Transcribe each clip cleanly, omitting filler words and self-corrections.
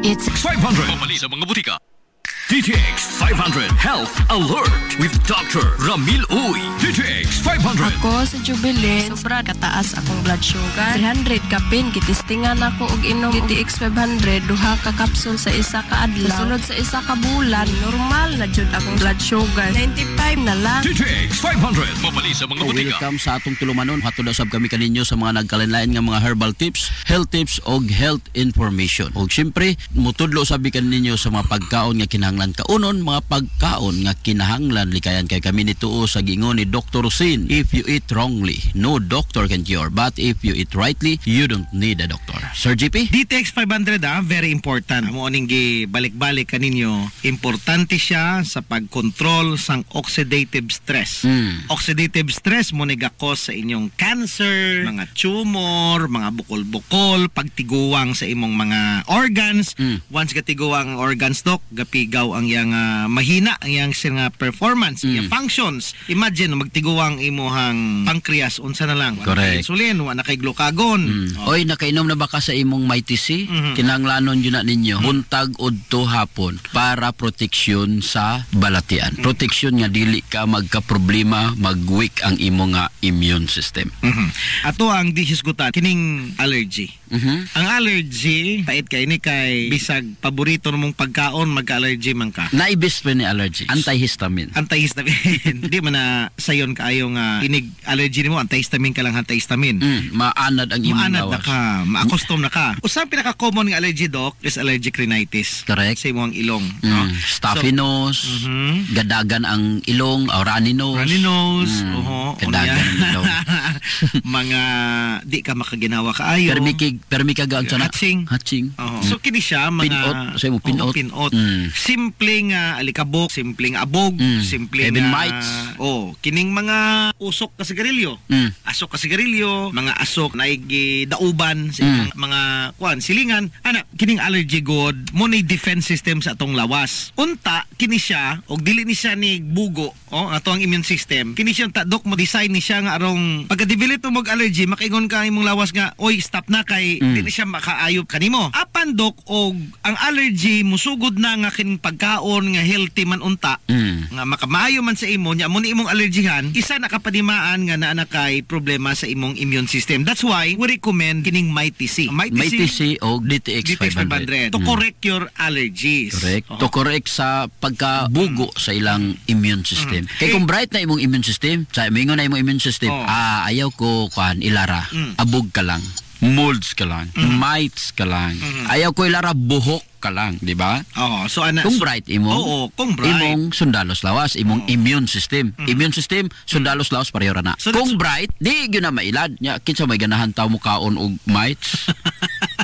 It's 500 pamali sa mga butika. DTX 500 Health Alert with Dr. Ramil Uy. DTX 500. Ako sa Jubilee, sobra kataas akong blood sugar. 300 kapin, kitistingan ako og inom DTX 500, duha ka kapsul sa isa ka adlaw. Sunod sa isa ka bulan, normal na jud akong blood sugar. 95 na lang. DTX 500 mapali sa mga butika. Welcome sa atong tulumanon. Hatod na sab kami kaninyo sa mga nagkalinlain nga mga herbal tips, health tips og health information. Og syempre, mutudlo sabi kaninyo sa mga pagkaon nga kinahanglan kaunon, mga pagkaon nga kinahanglan likayan kay kami nituo sa gingon ni Dr. Sin. If you eat wrongly, no doctor can cure, but if you eat rightly, you don't need a doctor. Sir GP? DTX 500 very important. Amo ning gibalik-balik kaninyo, importante siya sa pagkontrol sang oxidative stress. Oxidative stress mo nagakos sa inyong cancer, mga tumor, mga bukol-bukol, pagtiguwang sa imong mga organs. Once gatiguwang organs, dok, gapigaw ang yang mahina ang yang siyang performance, yung functions. Imagine magtiguwang imuhang pancreas unsa na lang. Correct. Insulin, wala kay glucagon. Oy, nakainom na ba ka sa imong MyTC? Kinahanglanon yun na ninyo. Buntag udto hapon para proteksyon sa balatian. Proteksyon nga dili ka magka-problema, mag-weak ang imong nga immune system. Ato ang dihisgutan kining allergy. Ang allergy, pait kay ni kay bisag paborito mong pagkaon, magka-allergy man ka. Naibis pa ni allergy. Antihistamine. Antihistamine. Hindi man na sayon kaayo nga inig allergy nimo, antihistamine ka lang, antihistamine. Maanad ang imong Maanad na lawas. ka, ma-accustom na ka. Usang pinaka-common nga allergy, doc, is allergic rhinitis. Correct. Sa imong ilong. No? Stuffy nose, gadagan ang ilong, or runny nose. Runny nose. Gadagan ang ilong. Mga di ka makaginawa kaayo. Permi kagaan sa Hatching. So kini siya mga pinot, sa mo pinot. Pinot. Simpleng alikabok, simpleng abog, simpleng Even mites. Kining mga usok ka sigarilyo. Asok ka sigarilyo, mga asok na dauban sa imong mga silingan. Ana, kining allergy god mo na defense system sa atong lawas. Unta kini siya og dili ni siya ni bugo, ato ang immune system. Kini siya dok mo design ni siya nga arong pagka-develop mo allergy, makaingon ka imong lawas nga, oy, stop na kay dili siya makaayop kanimo. Apan dok og ang allergy musugod na nga kining pagkaon nga healthy man unta, nga makamaayo man sa imo nya mo ni imong allergihan, isa nakapadimaan nga naa kay problema sa imong immune system. That's why we recommend kining MyTC. MyTC o DTX 500. To correct your allergies. Correct. To correct sa pagkabugo sa ilang immune system. Kay kung bright na imong immune system, sa mingon na imong immune system, ayaw ko ilara. Abog ka lang. Molds ka lang. Mites ka lang. Ayaw ko ilara buhok ka lang, di ba? So kung bright kung bright imong sundalos lawas, imong immune system. Immune system sundalos lawas pareho ra na. So kung bright, di gyud na mailad nya kinsa may ganahan taw mukaon og mites.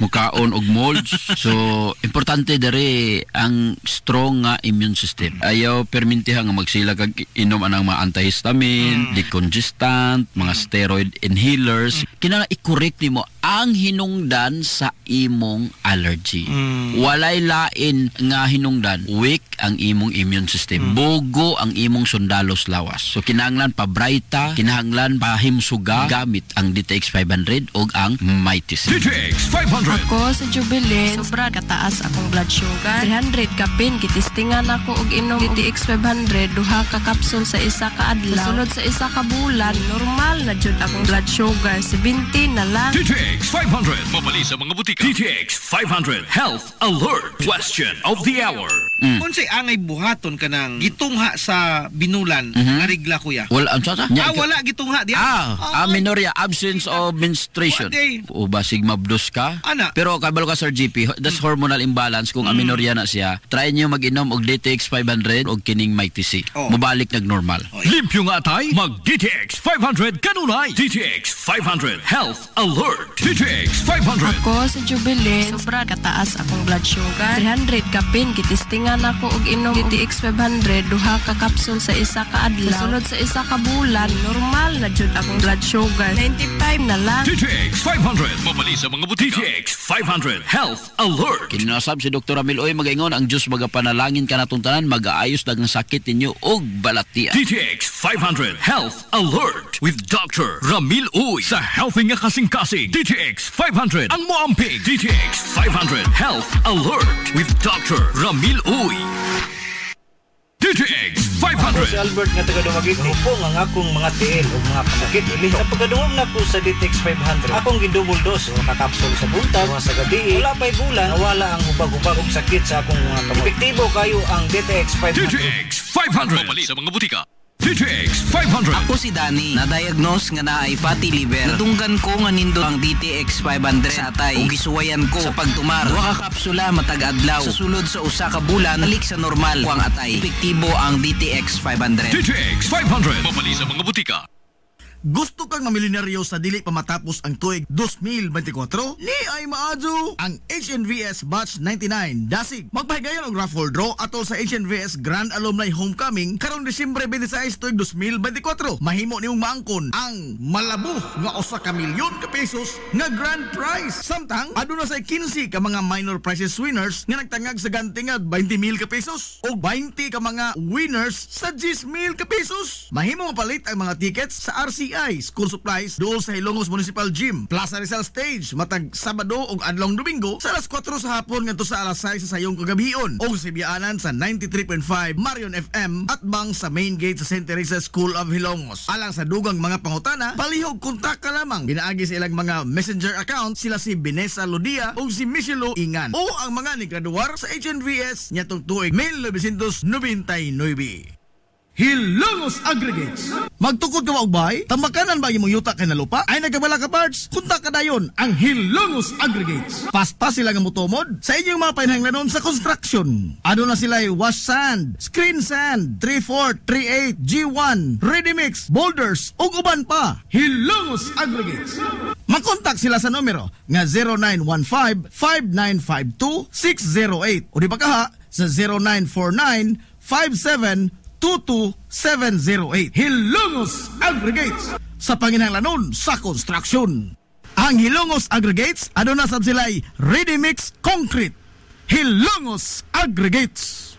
Mukaon og molds. So importante dere ang strong nga immune system. Ayaw permintihan nga magsila kag inom anang mga antihistamine, decongestant, mga steroid inhalers. Kinahanglan i-correct nimo ang hinungdan sa imong allergy. Walay lain nga hinungdan, weak ang imong immune system. Bogo ang imong sundalos lawas. So kinahanglan pa brighta, kinahanglan pa himsuga gamit ang DTX 500 og ang MyTC. DTX 500. Ako sa Jubilee, sobra kataas akong blood sugar. 300 kapin, kitistingan ako og inom DTX 500, duha ka kapsul sa isa ka adlaw. Sunod sa isa ka bulan, normal na jud akong blood sugar. 70 na lang. DTX 500 mapali sa mga butika. DTX 500 Health Alert. Question of the hour. Unsay angay buhaton ka ng gitungha sa binulan, arigla kuya? Wala ang sata? Wala gitungha diya. Amenorrhea, absence of menstruation. O ba sigmabdos ka? Ana. Pero kabalo ka Sir GP, that's hormonal imbalance. Kung amenorrhea na siya, try niyo mag-inom og DTX 500 og kining MyTC. Mabalik nag-normal. Limpyo nga tay, mag DTX 500 kanunay. DTX 500 Health Alert. DTX 500. Ako sa Jubilee, sobra kataas akong blood sugar. 300 kapin, kitistingan ako og inom DTX 500, duha ka kapsul sa isa ka adlaw. Sunod sa isa ka bulan, normal na jud akong blood sugar. 95 time na lang. DTX 500. Mabali sa mga butika. DTX 500 Health Alert. Kinasab si Dr. Ramil Uy magaingon ang Diyos magapanalangin ka natong tanan mag-aayos dag ng sakit ninyo og balatian. DTX 500 Health Alert with Dr. Ramil Uy sa healthy nga kasing-kasing. DTX 500 ang moamping. DTX 500 Health Alert with Dr. Ramil Uy. DTX Ako si 500. Albert nga taga Dumaguete. Hupong ang akong mga tiil o mga pasakit ili. Sa pagkadungog na ko sa DTX 500, akong gidouble dose o kakapsul sa buntag, mga sa gabi. Wala pa'y bulan, nawala ang hubag-hubag og sakit sa akong mga kamay. Epektibo kayo ang DTX 500. DTX 500. Mabali sa mga butika. DTX 500. Ako si Danny, na-diagnose nga naay fatty liver. Natunggan ko nga nindot ang DTX 500 sa atay. Ug gisuwayan ko sa pagtumar. Duha ka kapsula matag adlaw. Sa sulod sa usa ka bulan, nalik sa normal ko ang atay. Epektibo ang DTX 500. DTX 500. Mabali sa mga butika. Gusto kang mamilyonaryo sa dili pa matapos ang tuig 2024? Ni ay maadyo ang HNVS Batch 99 Dasig. Magpahigayon og raffle draw atol sa HNVS Grand Alumni Homecoming karong Disyembre 26 tuig 2024. Mahimo nimong maangkon ang malabog nga usa ka milyon ka pesos nga grand prize. Samtang aduna say 15 ka mga minor prizes winners nga nagtangag sa gantingad 20,000 ka pesos o 20 ka mga winners sa 10,000 ka pesos. Mahimo mapalit ang mga tickets sa RCI School Supplies dool sa Ilongos Municipal Gym, Plaza Rizal Stage matag Sabado ug adlong Domingo sa alas 4 sa hapon ngadto sa alas 6 sa sayong kagabion o sa biyaanan sa 93.5 Marion FM at bang sa main gate sa St. Teresa School of Ilongos. Alang sa dugang mga pangutana, palihog kontak ka lamang. Binaagi sa ilang mga messenger account sila si Binesa Lodia o si Michelo Ingan o ang mga nigraduar sa HNVS nyatong tuig 1999. Hilongos Aggregates. Magtukod ka og bay? Tambakanan ba imong yuta kay na lupa? Ay nagkabala ka parts? Kunta ka dayon ang Hilongos Aggregates. Paspas sila nga motomod sa inyong mga panahanglanon sa construction. Ano na sila wash sand, screen sand, 3/4, 3/8, G1, ready mix, boulders ug uban pa. Hilongos Aggregates. Makontak sila sa numero nga 0915-5952-608 o di ba kaha sa 0949-5722-708. Hilongos Aggregates sa panginahanglanon sa construction. Ang Hilongos Aggregates aduna sab sila'y ready mix concrete. Hilongos Aggregates.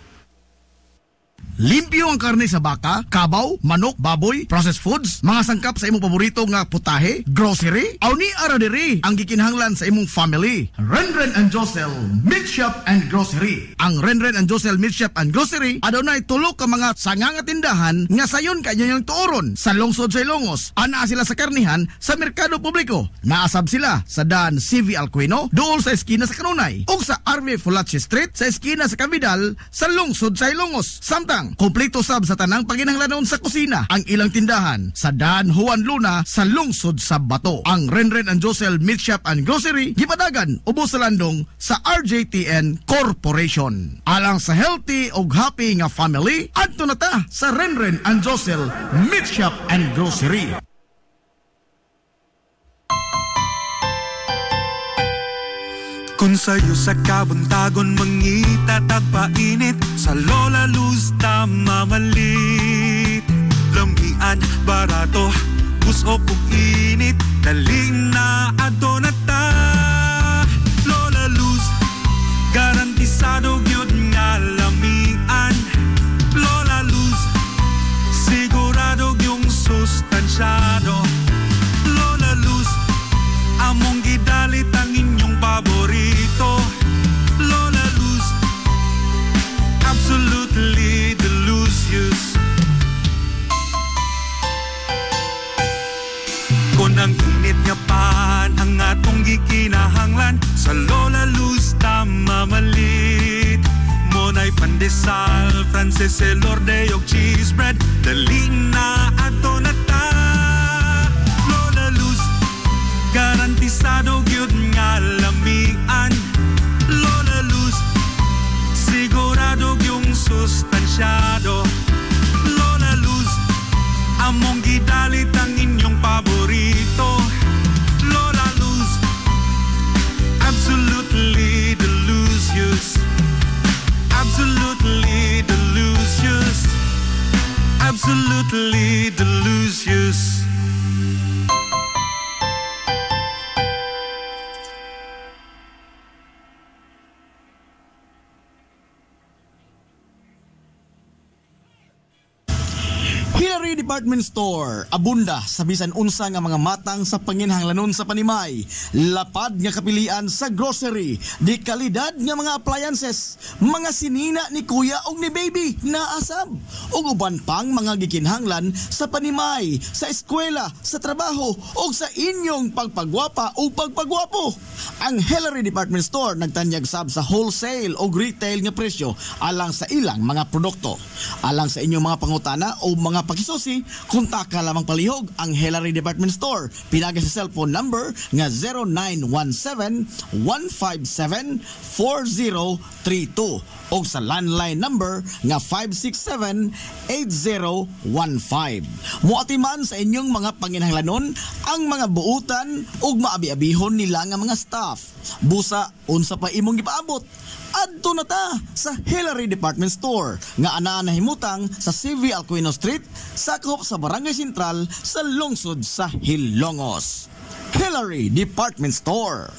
Limpyo ang karne sa baka, kabaw, manok, baboy, processed foods, mga sangkap sa imong paborito nga putahe, grocery, aw ni ara diri ang gikinahanglan sa imong family. Renren and Josel Meat Shop and Grocery. Ang Renren and Josel Meat Shop and Grocery adunay tulo ka mga sanganga tindahan nga sayon kanyang tuoron sa lungsod sa Ilongos. Ana sila sa karnihan sa merkado publiko. Naasab sila sa daan CV Alcuino dool sa eskina sa Kanunay ug sa RV Fulache Street sa eskina sa Cabidal sa lungsod sa Ilongos. Samtang kompleto sab sa tanang paginahanglanon sa kusina ang ilang tindahan sa Dan Juan Luna sa lungsod sa Bato. Ang Renren and Josel Meat Shop and Grocery gipadagan ubos sa landong sa RJTN Corporation. Alang sa healthy ug happy nga family, adto na ta sa Renren and Josel Meat Shop and Grocery. Kung sa'yo sa kabuntagon mangita tagpainit sa Lola Luz mamalit. Lamian, barato, buso kong init, daling na ato na ta. Lola Luz, garantisado yun nga lamian. Lola Luz, sigurado yung sustansyado. Lola Luz, among gidalit ang inyong paborito. Lola Luz, absolutely delicious. Kung ang init nga pan ang atong gikinahanglan, sa Lola Luz tamamalit. Monay pandesal, Frances elorde og cheese bread, daling na ato na ta. Lola Luz, garantisado gyud nga lamian. Lola Luz, sigurado yung sustansyado. Lola Luz, among gidalit ang inyong paborito. Lola Luz, absolutely delicious. Absolutely delicious. Absolutely delicious. Hillary Department Store, abunda sa bisan unsa nga mga matang sa panginhanglanon sa panimay, lapad nga kapilian sa grocery, di kalidad nga mga appliances, mga sinina ni kuya og ni baby na asab, ug uban pang mga gikinhanglan sa panimay, sa eskwela, sa trabaho ug sa inyong pagpagwapa o pagpagwapo. Ang Hillary Department Store nagtanyag sab sa wholesale o retail nga presyo alang sa ilang mga produkto. Alang sa inyong mga pangutana o mga pakisusi, kontak ka lamang palihog ang Hillary Department Store. Pinagi sa cellphone number nga 0917-157-4032 o sa landline number nga 567-8015. Muatiman sa inyong mga panginhanglanon ang mga buutan ug maabi-abihon nila nga mga staff. Busa, unsa pa imong gipaabot? Adto na ta sa Hillary Department Store nga anaa nahimutang sa CV Alcuino Street, sakop sa Barangay Sentral sa lungsod sa Hilongos. Hillary Department Store.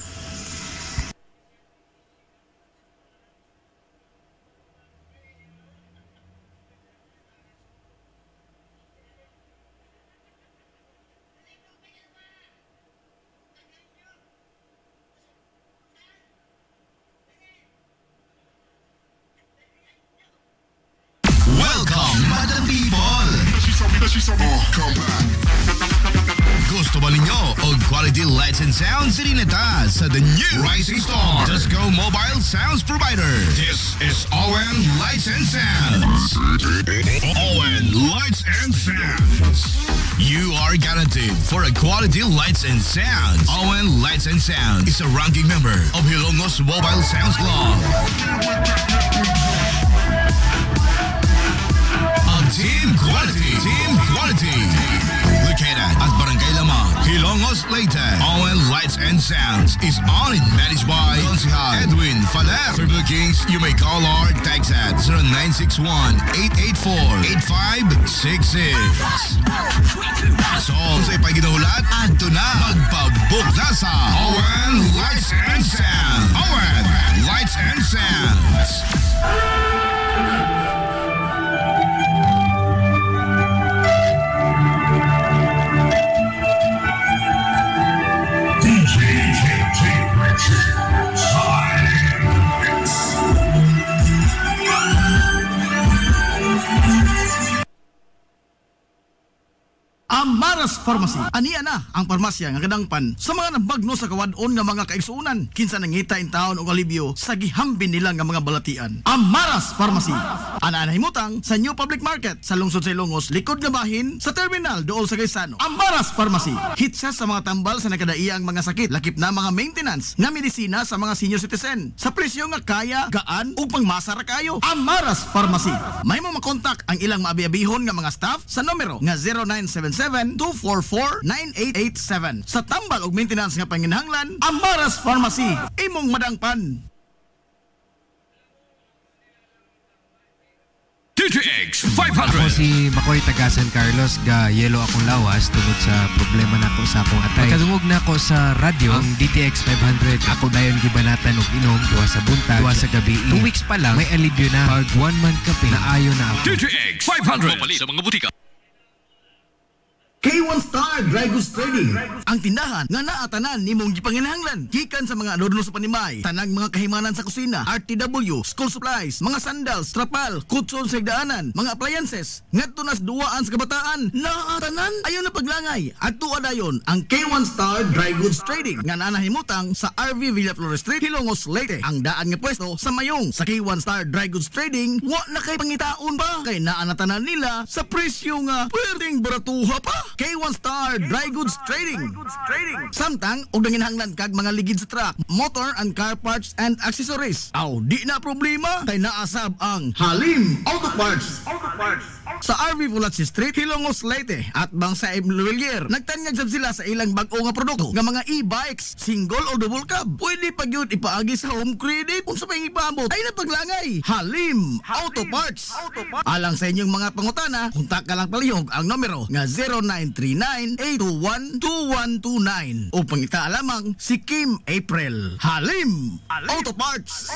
Gusto ba ninyo og quality lights and sounds? Sirineta sa the new Rising Star Disco Mobile Sounds Provider. This is ON Lights and Sounds. ON Lights and Sounds. You are guaranteed for a quality lights and sounds. ON Lights and Sounds is a ranking member of Hilongos Mobile Sounds Club. Team quality. Located at Barangay Lamang, Hilongos, Leyte. ON Lights and Sounds is owned and managed by Consihal Edwin Faler. For bookings, you may call or text at 0961-884-8566. So, sa ipaginahulat, adto na magpabook na sa ON Lights and Sounds. ON Lights and Sounds. Amaras Pharmacy. Aniya na ang parmasya nga kadangpan sa mga nabagno sa kawadon nga mga kaigsuunan. Kinsa nangita in taon og alibyo sa gihambin nila nga mga balatian. Amaras Pharmacy. Ana nahimutang sa New Public Market sa lungsod sa Ilongos, likod nga bahin sa terminal dool sa Gaisano. Amaras Pharmacy. Hitsa sa mga tambal sa nakadaiyang mga sakit, lakip na mga maintenance nga medisina sa mga senior citizen. Sa presyo nga kaya, gaan ug pangmasara kayo. Amaras Pharmacy. May mo makontak ang ilang maabi-abihon nga mga staff sa numero nga 0977-244-9887. Sa tambal og maintenance nga panginhanglan, Amaras Pharmacy, imong madangpan. DTX 500. Ako si Makoy taga San Carlos, ga yelo akong lawas tungod sa problema nako sa akong atay. Pagkadungog na ako sa radyo, ang DTX 500, ako dayon gibanatan og inom duwa sa buntag, duwa sa gabi. 2 weeks pa lang, may alibyo na. Pag 1 month kape, naayo na ako. DTX 500. Mapali sa mga butika. K1 Star Dry Goods Trading, ang tindahan nga naatanan nimong gipanginahanglan gikan sa mga adorno sa panimay, tanang mga kahimanan sa kusina, RTW, school supplies, mga sandals, trapal, kutson sa higdaanan, mga appliances, ngadto nas duwaan sa kabataan, naatanan ayon na paglangay. Adto adayon ang K1 Star Dry Goods Trading nga nanahimutang sa RV Villa Flores Street, Hilongos, Leyte. Ang daan nga pwesto sa mayong sa K1 Star Dry Goods Trading, wa na kay pangitaon pa kay naanatanan nila sa presyo nga pwedeng baratuha pa. K1 Star Dry Goods Trading. Samtang og nanginhanglan kag mga ligid sa truck, motor and car parts and accessories. Aw di na problema kay naasab ang Halim Auto Parts. Sa RV Fulatsi Street, Hilongos, Leyte at bang sa Emluelier. Nagtanyag sab sila sa ilang bag-o nga produkto nga mga e-bikes, single o double cab. Pwede pa gyud ipaagi sa home credit unsa pa ipaabot. Ay na paglangay. Halim Auto Parts. Alang sa inyong mga pangutana, kontak ka lang palihog ang numero nga 0939-821-2129 o pangita lamang si Kim April. Halim Auto Parts.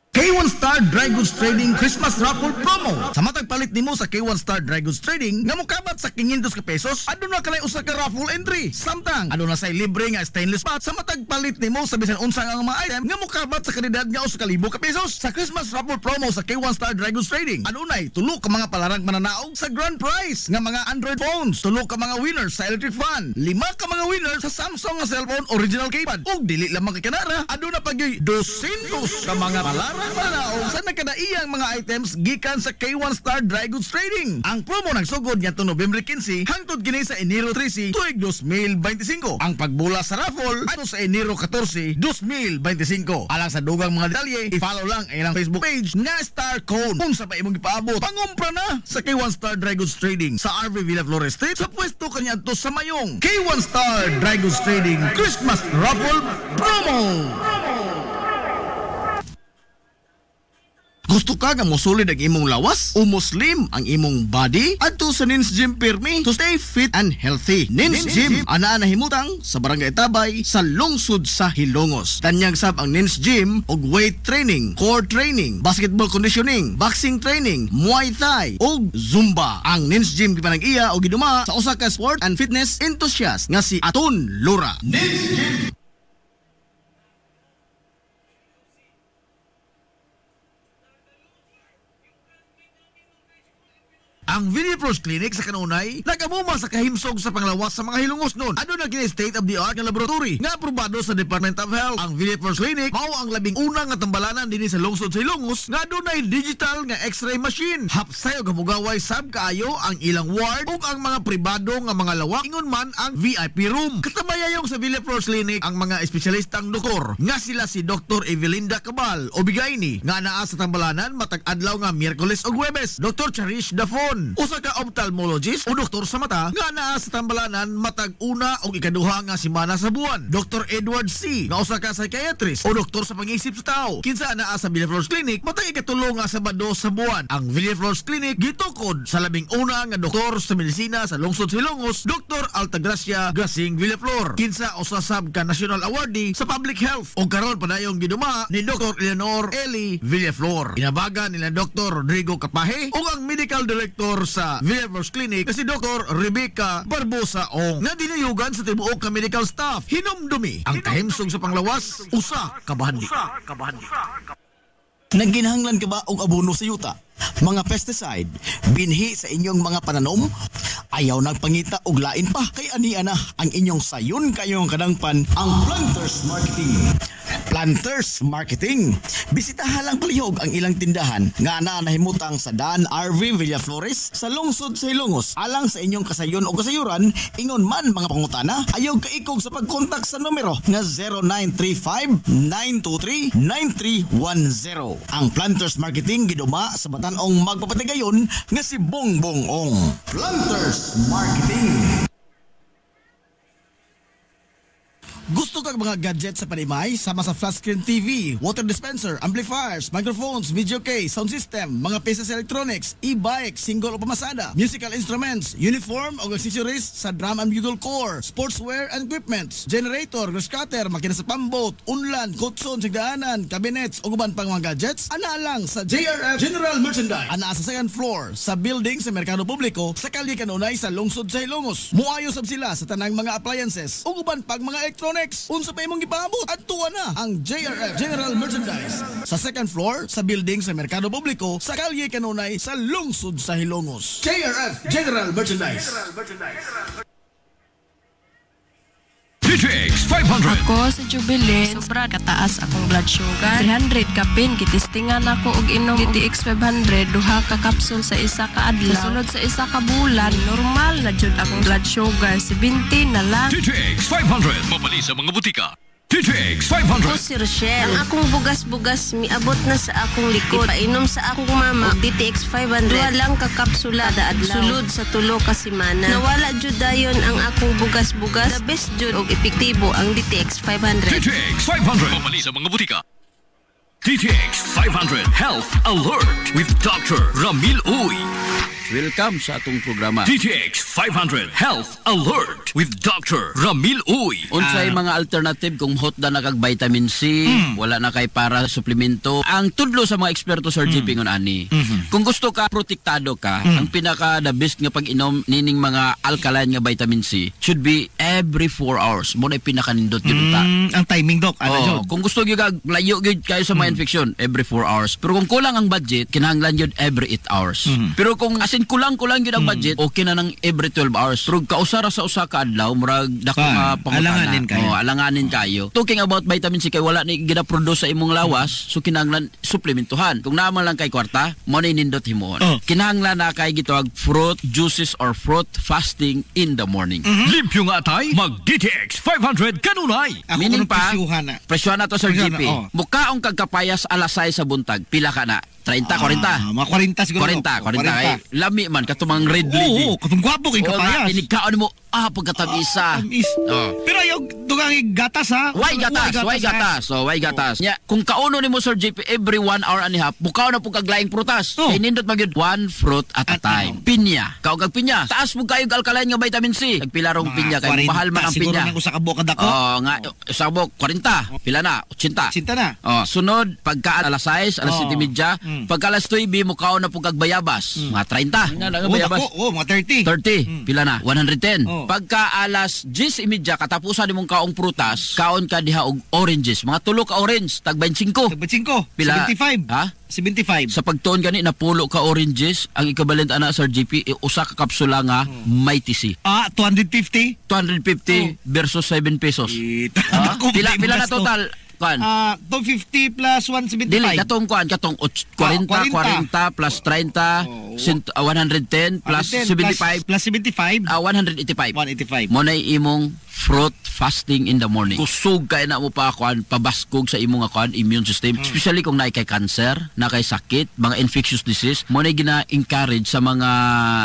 K1 Star Dry Goods Trading Christmas Raffle Promo. Sa matag palit nimo sa K1 Star Dry Goods Trading nga mokabat sa 500 ka pesos, aduna ka na usa ka raffle entry. Samtang aduna say libre nga stainless pot sa matag palit nimo sa bisan unsa nga mga item nga mokabat sa kandidat nga usa ka libo ka pesos. Sa Christmas Raffle Promo sa K1 Star Dry Goods Trading, adunay tulo ka mga palarang mananaog sa grand prize nga mga Android phones, tulo ka mga winners sa electric fan, 5 ka mga winners sa Samsung nga cellphone original keypad, ug dili lamang kay kanara, aduna pagyoy 200 ka mga palarang mananaog sa nakadaiyang mga items gikan sa K1 Star Dry Goods Trading. Ang promo nagsugod ngadto Nobyembre 15 hangtod kini sa Enero 13 tuig 2025. Ang pagbula sa raffle ato sa Enero 14, 2025. Alang sa dugang mga detalye, i-follow lang ang ilang Facebook page nga Star Cone. Kung sa pa imong ipaabot, pangumpra na sa K1 Star Dry Goods Trading sa RV Villa Flores Street sa pwesto kanya to sa Mayong. K1 Star Dry Goods Trading Christmas Raffle Promo. Gusto ka nga mosulid ang imong lawas o muslim ang imong body? Adto sa Nins Gym Pirmi to stay fit and healthy. Nins Gym ana nahimutang sa Barangay Tabay sa lungsod sa Hilongos. Tanyag sab ang Nins Gym og weight training, core training, basketball conditioning, boxing training, Muay Thai og Zumba. Ang Nins Gym gipanag-iya og giduma sa usa ka sport and fitness enthusiast nga si Aton Lura. Nins Gym. Ang Villaflores Clinic sa kanunay nagamuma sa kahimsog sa panglawas sa mga Hilongos noon. Ano na kini state-of-the-art nga laboratory nga aprobado sa Department of Health. Ang Villaflores Clinic mao ang labing unang nga tambalanan dinhi sa lungsod sa Hilongos nga adunay digital nga X-ray machine. Hapsay og hamugaway sab kaayo ang ilang ward ug ang mga pribado nga mga lawak ingon man ang VIP room. Katabayayong sa Villaflores Clinic ang mga espesyalistang doktor nga sila si Dr. Evelinda Cabal o Bigayni nga naa sa tambalanan matag adlaw nga Miyerkules ug Huwebes. Dr. Cherish Dafon, usa ka ophthalmologist o doktor sa mata nga naa sa tambalanan matag una o ikaduha nga semana sa buwan. Dr. Edward C. nga usa ka psychiatrist o doktor sa pag-iisip sa tao kinsa naa sa Villaflores Clinic matag ikatulo nga Sabado sa buwan. Ang Villaflores Clinic gitukod sa labing una nga doktor sa medisina sa lungsod sa Hilongos, Dr. Altagracia Gasing Villaflor, kinsa usa sab ka national awardee sa public health o karon padayong giduma ni Dr. Eleanor Eli Villaflor. Inabagan nila Dr. Rodrigo Capaje o ang medical director sa Villaflores Clinic na si Dr. Rebecca Barbosa Ong nga dinayugan sa tibuok ka medical staff. Hinumdumi ang kahimsog sa panglawas usa ka bahandi. Nagginahanglan ka ba og abono sa yuta? Mga pesticide, binhi sa inyong mga pananom? Ayaw nagpangita og lain pa kay ania na ang inyong sayon kayong kadangpan ang Planters Marketing. Planters Marketing. Bisitahan lang palihog ang ilang tindahan nga nahimutang sa Dan RV Villaflores sa lungsod sa Hilongos. Alang sa inyong kasayon o kasayuran, ingon man mga pangutana, ayaw kaikog sa pagkontak sa numero nga 0935-923-9310. Ang Planters Marketing giduma sa Batan-ong magpapatigayon nga si Bongbong Ong. Planters Marketing. Gusto kang mga gadget sa panimay? Sama sa flat screen TV, water dispenser, amplifiers, microphones, video case, sound system, mga pieces electronics, e-bike, single o pamasada, musical instruments, uniform o accessories sa drum and bugle corps, sportswear and equipments, generator, grass cutter, makina sa pambot, unlan, kutson, sigdaanan, cabinets o guban pang mga gadgets, ana lang sa JRF General Merchandise. Ana sa second floor sa building sa Merkado Publiko sa Kalye Kanunay sa lungsod sa Hilongos. Muayo sab sila sa tanang mga appliances o guban pang mga electronics. Unsa pa imong gipaabot? Adtuwa na ang JRF General Merchandise sa second floor sa building sa Merkado Publiko sa Kalye Kanunay sa lungsod sa Hilongos. JRF General Merchandise. DTX 500. Ako sa Jubilee, sobra kataas akong blood sugar. 300 kapin, kitistingan ako og inom DTX 500, duha ka kapsul sa isa ka adlaw. Sunod sa isa ka bulan, normal na jud akong blood sugar, 70 na lang. DTX 500, mabali sa mga butika. DTX 500. Ako si Rochelle. Ang akong bugas-bugas miabot na sa akong likod. Ipainom sa akong mama og DTX 500. Duha lang ka kapsula kada adlaw. Sulod sa tulo ka semana. Nawala jud dayon ang akong bugas-bugas. The best jud og epektibo ang DTX 500. DTX 500. Mabali sa mga butika. DTX 500 Health Alert with Dr. Ramil Uy. welcome sa atong programa. DTX 500 Health Alert with Dr. Ramil Uy. Unsay mga alternative kung hot na nakag vitamin C, wala na kay para suplemento. Ang tudlo sa mga eksperto sa RGP ngon ani. Kung gusto ka protektado ka, ang pinaka the best nga pag-inom nining mga alkaline nga vitamin C should be every 4 hours. Mo na pinakanindot yun ta. Ang timing, Doc. Kung gusto gyud kag layo gyud kayo sa mga infection, every 4 hours. Pero kung kulang ang budget, kinahanglan yun every 8 hours. Pero kung asin kulang yun ang budget, okay na ng every 12 hours. Pero kausara sa usa ka adlaw, murag dako nga pangutana. Alanganin kayo. Talking about vitamin C, kay wala ni gina-produce sa imong lawas, so kinahanglan suplementuhan. Kung naman lang kay kwarta, mo na nindot himuon. Kinahanglan na kay gitawag fruit juices or fruit fasting in the morning. Limpyo nga tay, mag DTX 500 kanunay. Meaning pa, presyohan na to sa GP. Mukaong kagkapayas alas 6 sa buntag, pila ka na? 30, 40. Mga 40 siguro. 40. Kay lami man katumang red lady. Oo, katong gwapo kay kapayas. Inigkaon mo pagkatamisa. Pero ayaw dugang gatas ha. Why gatas? So why gatas? Nya kung kauno nimo Sir JP every 1 hour and a half, bukaw na pug kaglaing prutas. Kay nindot magyud one fruit at a time. Pinya. Kaog pinya. Taas mo kayo alkaline nga vitamin C. Nagpila rong pinya kay mahal man ang pinya. Siguro nang usa ka buok kadako. Nga usa ka buok 40. Pila na? 80. 80 na. Sunod pagka alas 6, alas 7:30, pagka alas 9 mukaw na pug kagbayabas. Mga 30. Nga bayabas. Mga 30. Pila na? 110. Pagka alas 10:30 katapusan nimong kaong prutas, kaon ka diha og oranges. Mga tulo ka orange, tag 25. Pila? 75. Ha? 75. Sa pagtuon gani na pulo ka oranges, ang equivalent ana sa GP usa ka kapsula nga may TC. 250 versus 7 pesos. Pila na total? 250 plus 175. Dili, katong 40 plus 30, 110 plus 75 plus 75, 185. Mo na imong fruit fasting in the morning. Kusog kay na mo pa pabaskog sa imong immune system, especially kung naay kay cancer, na kay sakit, mga infectious disease. Mo na gina-encourage sa mga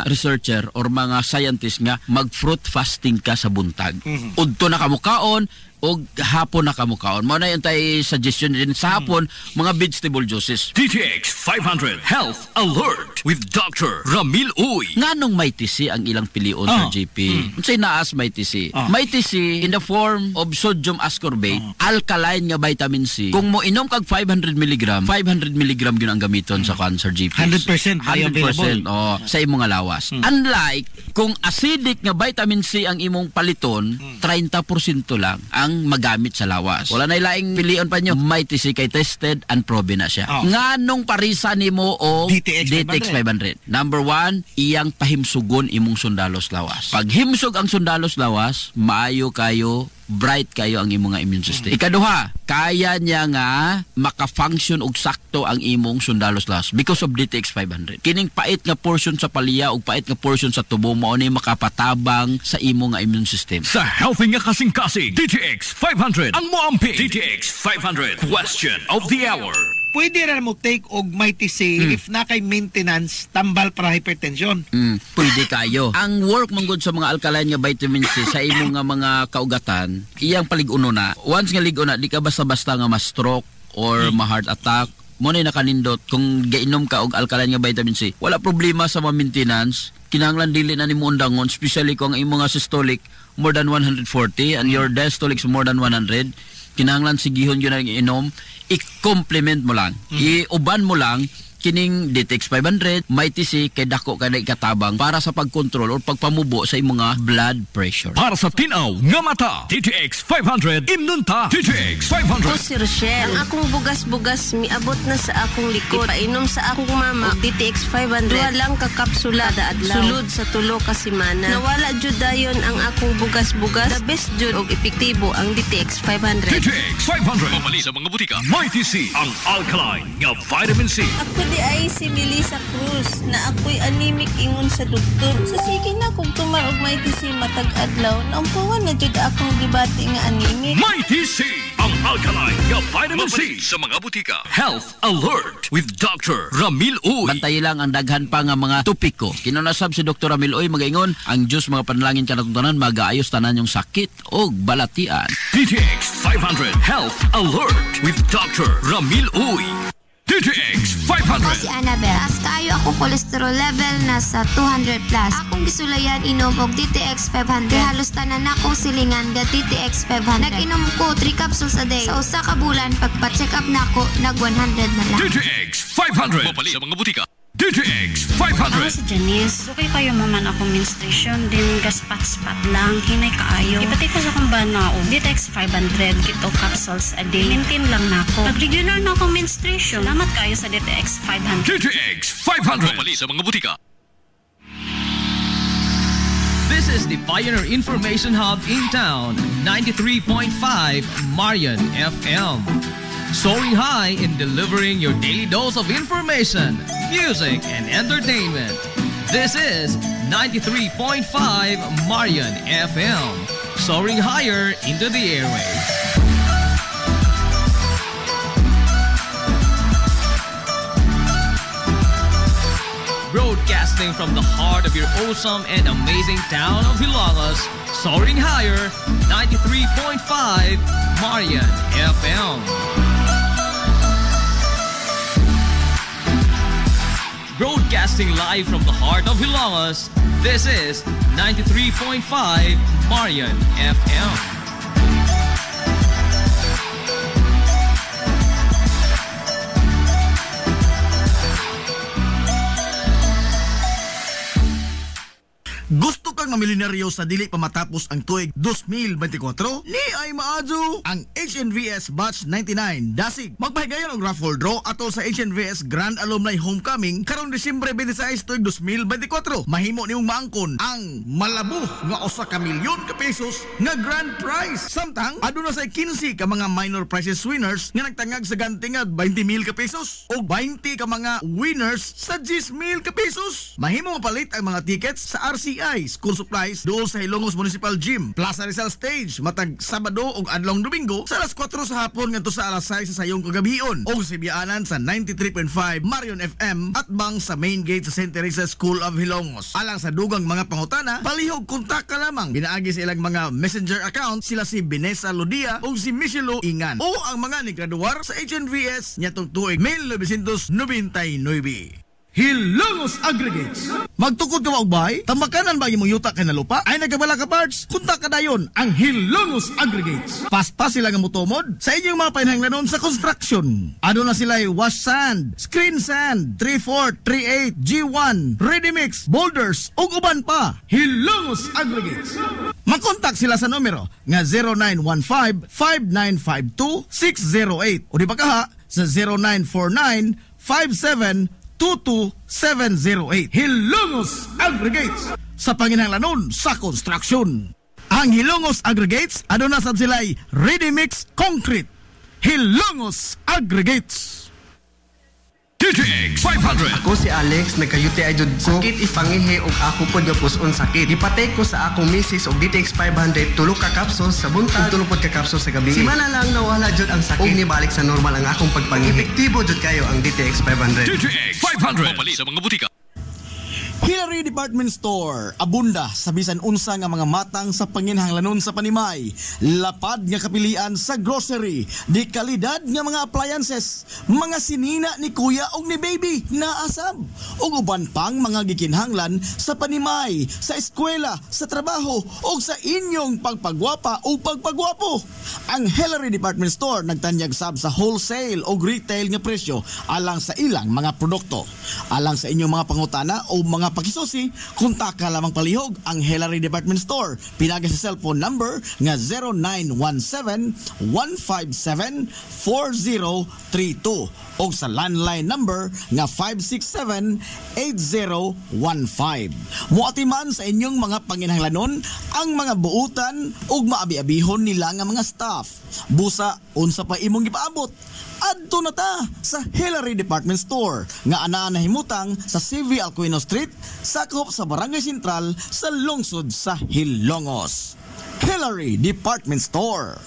researcher or mga scientist nga mag-fruit fasting ka sa buntag. Udto na kamo kaon o hapon na kamukaon. Mao na yung tayo suggestion din sa hapon, mga vegetable juices. DTX 500 Health Alert with Dr. Ramil Uy. Nganong may TC ang ilang pilion sa GP? Unsay naas may TC? May TC in the form of sodium ascorbate, alkaline nga vitamin C. Kung mo inom kag 500 mg yun ang gamiton sa cancer GP. 100% available. Sa imong nga lawas. Unlike kung acidic nga vitamin C ang imong paliton, 30% lang ang magamit sa lawas. Wala na ilaing pilion pa nyo. May TC kay tested and proven na siya. Nganong parisa nimo o DTX 500? Number 1, iyang pahimsugon imong sundalos lawas. Pag himsog ang sundalos lawas, maayo kayo, bright kayo ang imong immune system. Ikaduha, kaya niya nga maka-function og sakto ang imong sundalos lawas because of DTX 500. Kining pait nga portion sa palya ug pait nga portion sa tubo mao ni makapatabang sa imong immune system. Sa healthy nga kasing-kasing, DTX 500 ang moamping. DTX 500 question of the hour. Pwede na mo take og may TC if na kay maintenance tambal para hypertension. Pwede kayo. Ang work manggod sa mga alkaline nga vitamin C sa imong nga mga kaugatan, iyang palig-uno na. Once nga lig-uno na, di ka basta-basta nga ma-stroke or ma-heart attack. Mo na nakanindot kung gainom ka og alkaline nga vitamin C. Wala problema sa maintenance. Kinahanglan dili na nimo undangon, especially kung ang imong nga systolic more than 140 and your diastolic more than 100. Kinahanglan sigihon yun ang inom, i-complement mo lang, i-uban mo lang kining DTX 500, may TC kay dako ka na ikatabang para sa pagkontrol o pagpamubo sa imong blood pressure. Para sa tinaw nga mata, DTX 500 imnunta. DTX 500. Ako si Rochelle. Ang akong bugas-bugas miabot na sa akong likod. Painom sa akong mama og DTX 500. Duha lang ka kapsula kada adlaw. Sulod sa tulo ka semana. Nawala jud dayon ang akong bugas-bugas. The best jud og epektibo ang DTX 500. DTX 500. Mamali sa mga butika. May TC ang alkaline nga vitamin C. Ako di ay si Melissa Cruz na ako'y anemic ingon sa doktor. So sige na kung tumar og may TC matag adlaw, naumpuan na jud akong gibati nga anemic. May TC ang alkaline nga vitamin C sa mga butika. Health Alert with Dr. Ramil Uy. Bantay lang ang daghan pa nga mga topiko. Kinunasab si Dr. Ramil Uy magaingon ang Diyos mga panalangin kanatungtanan magaayos tanan yung sakit o balatian. DTX 500 Health Alert with Dr. Ramil Uy. DTX Ako 500. si Annabelle. Taas kaayo ako cholesterol level na sa 200 plus. Akong gisulayan inom og DTX 500. Halos tanan akong silingan ga DTX 500. Nag-inom ko 3 capsules a day. Sa usa ka bulan pagpa-check up nako nag 100 na lang. DTX 500. Mapali sa mga butika. DTX Ako 500. si Janice. Okay kayo maman akong menstruation. Din gaspat-spat lang. Hinay kaayo. Ipati ko sa kumbana o DTX 500. Kito capsules a day. Maintain lang na ako. Pag regular na akong menstruation. Salamat kayo sa DTX 500. DTX 500. Mapali sa mga butika. This is the Pioneer Information Hub in town, 93.5 Marian FM. Soaring high in delivering your daily dose of information, music, and entertainment. This is 93.5 Marian FM. Soaring higher into the airwaves. Broadcasting from the heart of your awesome and amazing town of Hilagas, soaring higher, 93.5 Marian FM. Broadcasting live from the heart of Hilagas, this is 93.5 Marian FM. Gusto kang mamilyonaryo sa dili pa matapos ang tuig 2024? Ni ay maadyo ang HNVS Batch 99 Dasig. Magpahigayon og raffle draw atol sa HNVS Grand Alumni Homecoming karong Disyembre 26 tuig 2024. Mahimo nimong maangkon ang malabog nga usa ka milyon ka pesos nga grand prize. Samtang aduna say 15 ka mga minor prizes winners nga nagtangag sa gantingad 20,000 ka pesos o 20 ka mga winners sa 10,000 ka pesos. Mahimo mapalit ang mga tickets sa RCI School Supplies doon sa Hilongos Municipal Gym, Plaza Rizal Stage matag Sabado ug adlong Domingo sa alas 4 sa hapon ngadto sa alas 6 sa sayong kagabion o sa biyaanan sa 93.5 Marion FM at bang sa main gate sa St. Teresa School of Hilongos. Alang sa dugang mga pangutana, palihog kontak ka lamang. Binaagi sa ilang mga messenger account sila si Binesa Lodia o si Michelo Ingan o ang mga nigraduar sa HNVS nyatong tuig 1999. Hilongos Aggregates. Magtukod ka og bay? Tamakanan ba imong yuta kay nalupa? Ay nagabala ka parts? Kunta ka dayon ang Hilongos Aggregates. Paspas sila nga motomod sa inyong mga panahanglanon sa construction. Ano na sila wash sand, screen sand, 3/4, 3/8, G1, ready mix, boulders ug uban pa. Hilongos Aggregates. Makontak sila sa numero nga 0915-5952-608 o di ba kaha sa 0949-5722-708. Hilongos Aggregates sa panginahanglanon sa construction. Ang Hilongos Aggregates aduna sab sila'y ready mix concrete. Hilongos Aggregates. DTX 500. Ako si Alex, nagka-UTI jud ko. Sakit ipangihi og ako pod nga puson sakit. Ipatay ko sa akong misis og DTX 500 tulo ka capsules sa buntag, tulo pod ka capsules sa gabi. Simana lang nawala jud ang sakit. Og nibalik sa normal ang akong pagpangihi. Epektibo jud kayo ang DTX 500. DTX 500. Mapali sa mga butika. Hillary Department Store, abunda sa bisan unsa nga mga matang sa panginahanglanon sa panimay. Lapad nga kapilian sa grocery, di kalidad nga mga appliances, mga sinina ni kuya og ni baby naasab. Ug uban pang mga gikinhanglan sa panimay, sa eskwela, sa trabaho ug sa inyong pagpagwapa o pagpagwapo. Ang Hillary Department Store nagtanyag sab sa wholesale o retail nga presyo alang sa ilang mga produkto. Alang sa inyong mga pangutana o mga pakisusi, kontak ka lamang palihog ang Hillary Department Store. Pinagi sa cellphone number nga 0917-157-4032 o sa landline number nga 567-8015. Muatiman sa inyong mga panginahanglanon ang mga buutan ug maabi-abihon nila nga mga staff. Busa, unsa pa imong gipaabot? Adto na ta sa Hillary Department Store nga anaa na himutang sa CV Alcuino Street, sakop sa Barangay Sentral sa lungsod sa Hilongos. Hillary Department Store.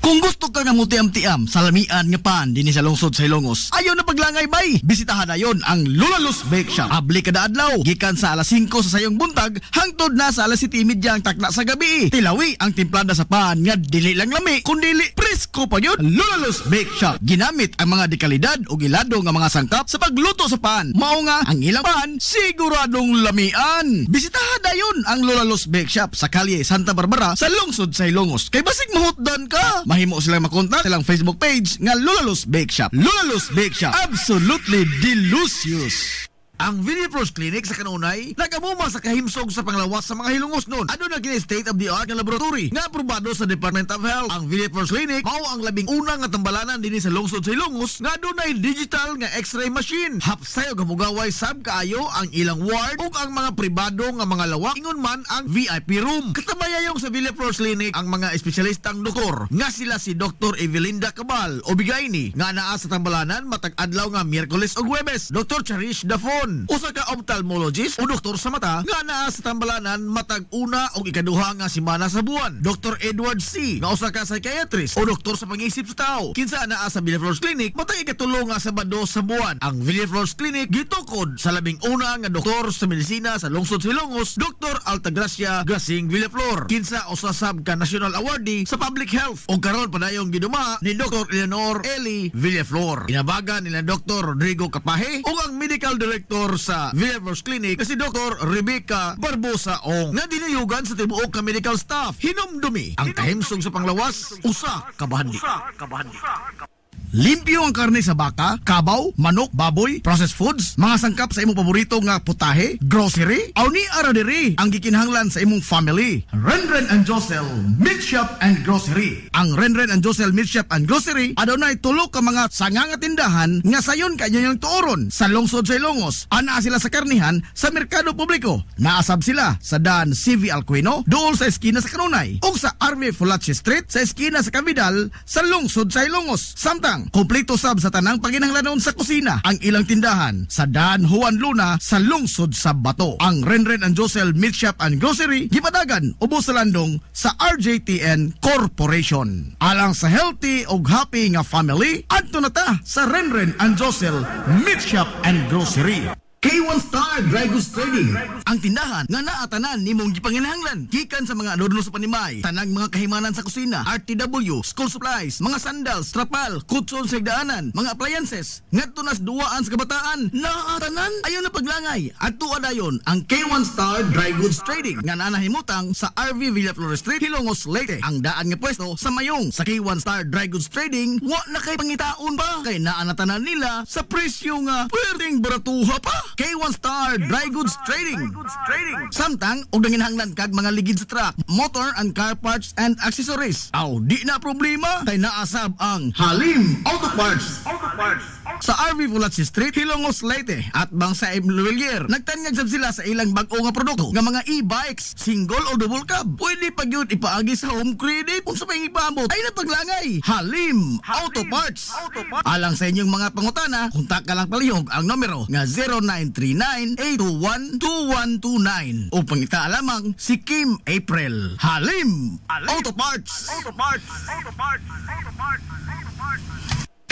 Kung gusto ka nga mutiam-tiam sa lamian nga pan dinhi sa lungsod sa Ilongos, ayaw na paglangay bay. Bisitahan na yon ang Lulalus Bake Shop. Abli kada adlaw, gikan sa alas 5 sa sayong buntag hangtod na sa alas 7:30 ang takna sa gabi. Tilawi ang timplada sa pan nga dili lang lami, kundi presko pa yun. Lulalus Bake Shop ginamit ang mga dekalidad o gilado nga mga sangkap sa pagluto sa pan. Mao nga ang ilang pan siguradong lamian. Bisitahan na yon ang Lulalus Bake Shop sa kalye Santa Barbara sa lungsod sa Ilongos. Kay basig mahutdan ka, mahimo silang makontak silang Facebook page nga Lulalus Bake Shop. Lulalus Bake Shop, absolutely delicious. Ang Villaflores Clinic sa kanunay nagamuma sa kahimsog sa panglawas sa mga Hilongos noon. Ano na gini state of the art nga laboratory nga aprobado sa Department of Health. Ang Villaflores Clinic mao ang labing unang nga tambalanan dinhi sa lungsod sa Hilongos nga dunay digital nga X-ray machine. Hapsay og mugaway sab kaayo ang ilang ward ug ang mga pribado nga mga lawak ingon man ang VIP room. Katabayayong sa Villaflores Clinic ang mga espesyalistang doktor nga sila si Dr. Evelinda Cabal o Bigayni nga naa sa tambalanan matag adlaw nga Miyerkules ug Huwebes. Dr. Cherish Dafon, usa ka ophthalmologist o doktor sa mata nga naa sa tambalanan matag una o ikaduha nga semana sa buwan. Dr. Edward C. nga usa ka psychiatrist o doktor sa pag-isip sa tao kinsa naa sa Villaflores Clinic matag ikatulo nga Sabado sa buwan. Ang Villaflores Clinic gitukod sa labing una nga doktor sa medisina sa lungsod sa Ilongos, Dr. Altagracia Grasing Villaflor, kinsa usa sab ka national awardee sa public health o karon padayong giduma ni Dr. Eleanor Eli Villaflor. Inabagan nila Dr. Rodrigo Capahe ug ang medical director sa Villaflores Clinic kasi Dr. Rebecca Barbosa Ong nga dinayugan sa tibuok ka medical staff. Hinumdumi ang kahimsog sa panglawas, usa ka bahandi. Limpyo ang karne sa baka, kabaw, manok, baboy, processed foods, mga sangkap sa imong paborito nga putahe, grocery, aw ni ara diri ang gikinahanglan sa imong family. Renren and Josel Meat Shop and Grocery. Ang Renren and Josel Meat Shop and Grocery adunay tulo ka mga sanga nga tindahan nga sayon kay inyong tuoron sa lungsod sa Ilongos. Ana sila sa karnihan sa merkado publiko. Naasab sila sa Dan CV Alcuino dool sa eskina sa Kanunay ug sa RV Fulache Street sa eskina sa Cabidal sa lungsod sa Ilongos. Samtang kompleto sab sa tanang paginahanglanon sa kusina ang ilang tindahan sa Dan Juan Luna sa lungsod sa Bato. Ang Renren and Josel Meat Shop and Grocery gipadagan ubos sa landong sa RJTN Corporation. Alang sa healthy ug happy nga family, adto na ta sa Renren and Josel Meat Shop and Grocery. K1 Star Dry Goods Trading, ang tindahan nga naatanan nimong gipanginahanglan gikan sa mga adorno sa panimay, tanang mga kahimanan sa kusina, RTW, school supplies, mga sandals, trapal, kutson sa higdaanan, mga appliances, ngadto nas duwaan sa kabataan, naatanan ayo na paglangay. Adto adayon ang K1 Star Dry Goods Trading nga nanahimutang sa RV Villaflores Street, Hilongos, Leyte. Ang daan nga pwesto sa mayong sa K1 Star Dry Goods Trading, wa na kay pangitaon pa kay naanatanan nila sa presyo nga pwedeng baratuha pa. K1 Star Dry Goods Trading. Samtang og nanginahanglan kag mga ligid sa truck, motor and car parts and accessories. Aw di na problema kay naasab ang Halim Auto Parts. Sa RV Fulache Street, Hilongos, Leyte at bang sa Emluelier. Nagtanyag sab sila sa ilang bag-o nga produkto nga mga e-bikes, single o double cab. Pwede pa gyud ipaagi sa home credit kung sa pangipabot ay napaglangay. Halim Auto Parts. Alang sa inyong mga pangutana, kontak ka lang palihog ang numero nga 0939-821-2129 o pangita lamang si Kim April. Halim Auto Parts.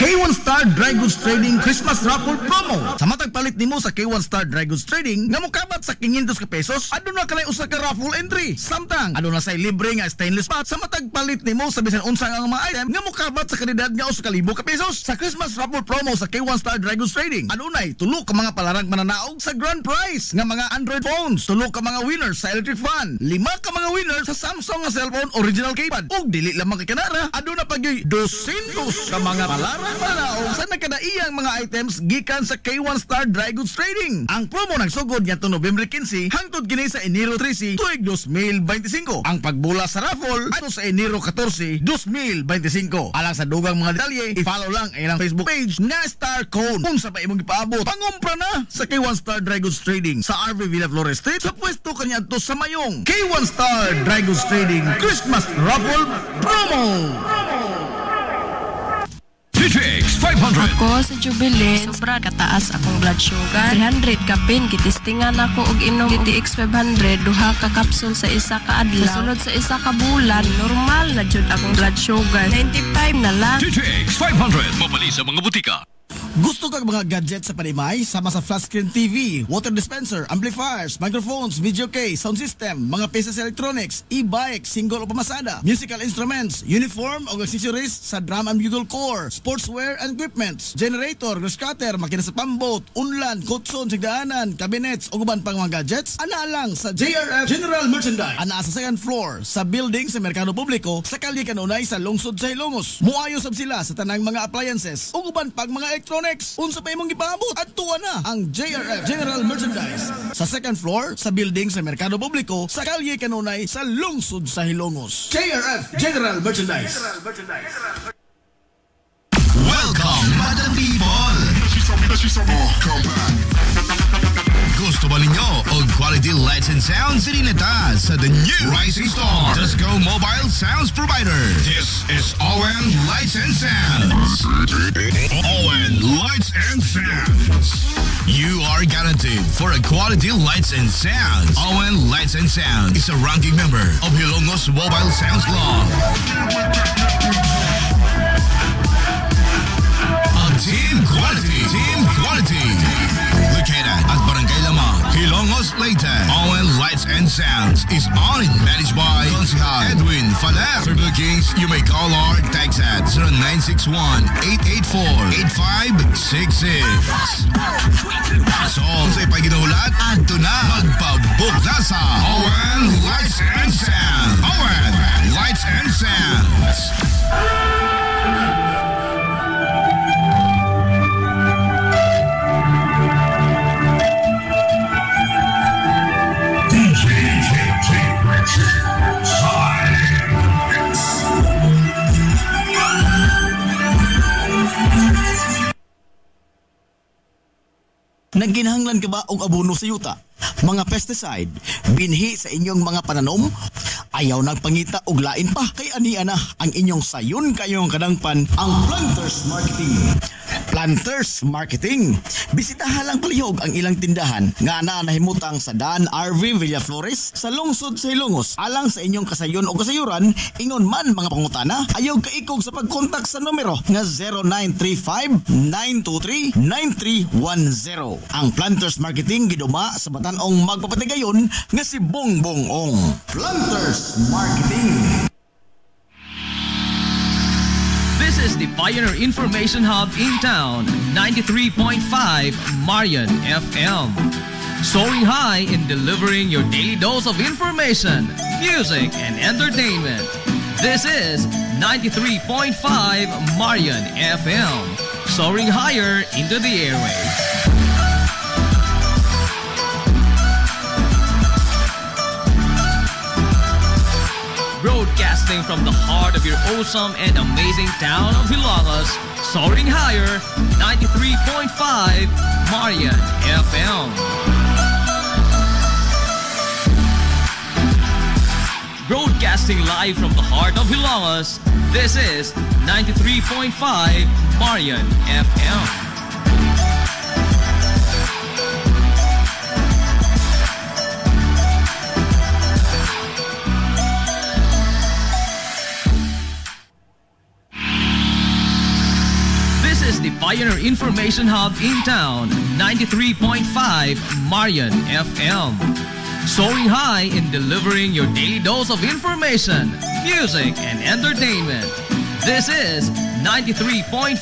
K1 Star Dry Goods Trading Christmas Raffle Promo. Sa matag palit nimo sa K1 Star Dry Goods Trading nga mokabat sa 500 ka pesos, aduna kalay usa ka raffle entry. Samtang aduna say libre nga stainless pot sa matag palit nimo sa bisan unsa nga mga item nga mokabat sa kanidad nga 1,000 ka pesos. Sa Christmas Raffle Promo sa K1 Star Dry Goods Trading, adunay tulo ka mga palarang mananaog sa grand prize nga mga Android phones, tulo ka mga winners sa electric fan, 5 ka mga winners sa Samsung nga cellphone original keypad ug dili lamang kay kanara, aduna pagyoy 200 ka mga palarang palaong sa nakadaiyang mga items gikan sa K1 Star Dry Goods Trading. Ang promo nagsugod ngadto November 15 hangtod kini sa Enero 13 tuig 2025. Ang pagbula sa raffle ato sa Enero 14, 2025. Alang sa dugang mga detalye, i-follow lang ang ilang Facebook page nga Star Cone. Kung sa pa imong ipaabot, pangumpra na sa K1 Star Dry Goods Trading sa RV Villaflores Street sa pwesto kaniadto sa mayong K1 Star Dry Goods Trading Christmas Raffle Promo. DTX 500. Ako sa Jubilee, sobra kataas akong blood sugar. 300 kapin, kitistingan ako og inom DTX 500, duha ka kapsul sa isa ka adlaw. Sunod sa isa ka bulan, normal na jud akong blood sugar. 95 na lang. DTX 500. Mabali sa mga butika. Gusto kang mga gadget sa panimay? Sama sa flat screen TV, water dispenser, amplifiers, microphones, video case, sound system, mga pieces electronics, e-bike, single o pamasada, musical instruments, uniform o accessories sa drum and bugle corps, sportswear and equipments, generator, grass cutter, makina sa pambot, unlan, kutson, sigdaanan, cabinets o guban pang mga gadgets, ana lang sa JRF General Merchandise. Ana sa second floor sa building sa Merkado Publiko sa kalye kanunay sa lungsod sa Ilongos. Muayo sab sila sa tanang mga appliances o guban pang mga electronics. Unsa pa imong gipaabot? Adtuwa na ang JRF General Merchandise sa second floor sa building sa Merkado Publiko sa kalye kanunay sa lungsod sa Hilongos. JRF General Merchandise. Welcome, Madam People! Gusto ba ninyo og quality lights and sounds Sirineta sa the new Rising Star Disco Mobile Sounds Provider? This is ON Lights and Sounds. ON Lights and Sounds. You are guaranteed for a quality lights and sounds. ON Lights and Sounds is a ranking member of Hilongos Mobile Sounds Club. Team quality. Located at Barangay Lamang, Hilongos, Leyte. ON Lights and Sounds is owned and managed by Consihal Edwin Faler. For bookings, you may call or text at 0961-884-8566. So, sa ipaginahulat, adto na magpabook na sa ON Lights and Sounds. ON Lights and Sounds. Nagginahanglan ka ba og abono sa yuta? Mga pesticide, binhi sa inyong mga pananom? Ayaw nagpangita og lain pa kay ania na ang inyong sayon kayong kadangpan ang Planters Marketing. Planters Marketing. Bisitahan lang palihog ang ilang tindahan nga nahimutang sa Dan RV Villaflores sa lungsod sa Hilongos. Alang sa inyong kasayon o kasayuran, ingon man mga pangutana, ayaw kaikog sa pagkontak sa numero nga 0935-923-9310. Ang Planters Marketing giduma sa batan-ong magpapatigayon nga si Bongbong Ong. Planters Marketing. This is the Pioneer Information Hub in town, 93.5 Marian FM. Soaring high in delivering your daily dose of information, music, and entertainment. This is 93.5 Marian FM. Soaring higher into the airwaves. Broadcasting from the heart of your awesome and amazing town of Hilongos, soaring higher, 93.5 Marian FM. Broadcasting live from the heart of Hilongos, this is 93.5 Marian FM. The Pioneer Information Hub in town, 93.5 Marian FM. Soaring high in delivering your daily dose of information, music, and entertainment. This is 93.5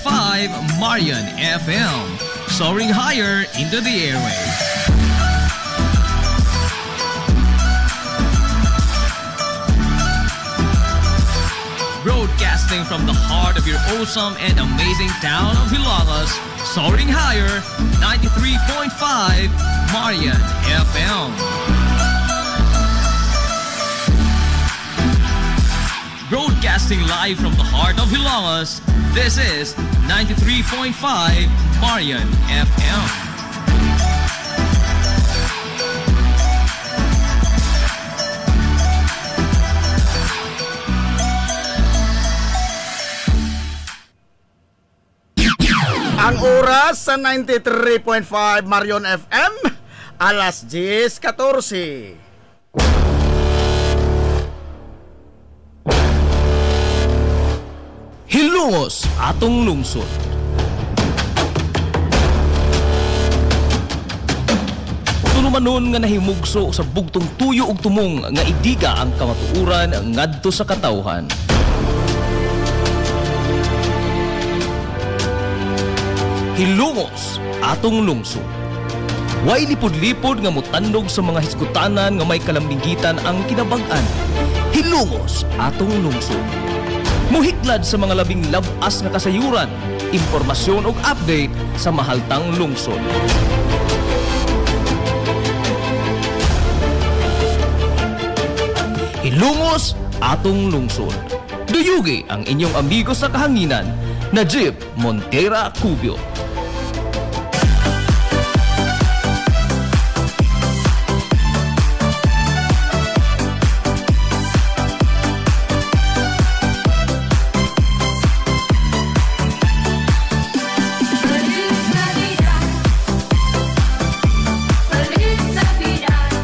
Marian FM. Soaring higher into the airwaves. Broadcasting from the heart of your awesome and amazing town of Hilongos, soaring higher, 93.5 Marian FM. Broadcasting live from the heart of Hilongos, this is 93.5 Marian FM. oras sa 93.5 Marion FM, alas 10:14. Hilongos atong lungsod. Tulumanon nga nahimugso sa bugtong tuyo ug tumong nga idiga ang kamatuuran ngadto sa katawhan. Hilongos atong lungsod. Way lipod-lipod nga mutandog sa mga hiskutanan nga may kalambigitan ang kinabag-an. Hilongos atong lungsod. Muhiklad sa mga labing labas nga kasayuran, impormasyon ug update sa mahaltang lungsod. Hilongos atong lungsod. Duyugi ang inyong amigo sa kahanginan, Najib Montera Cubio.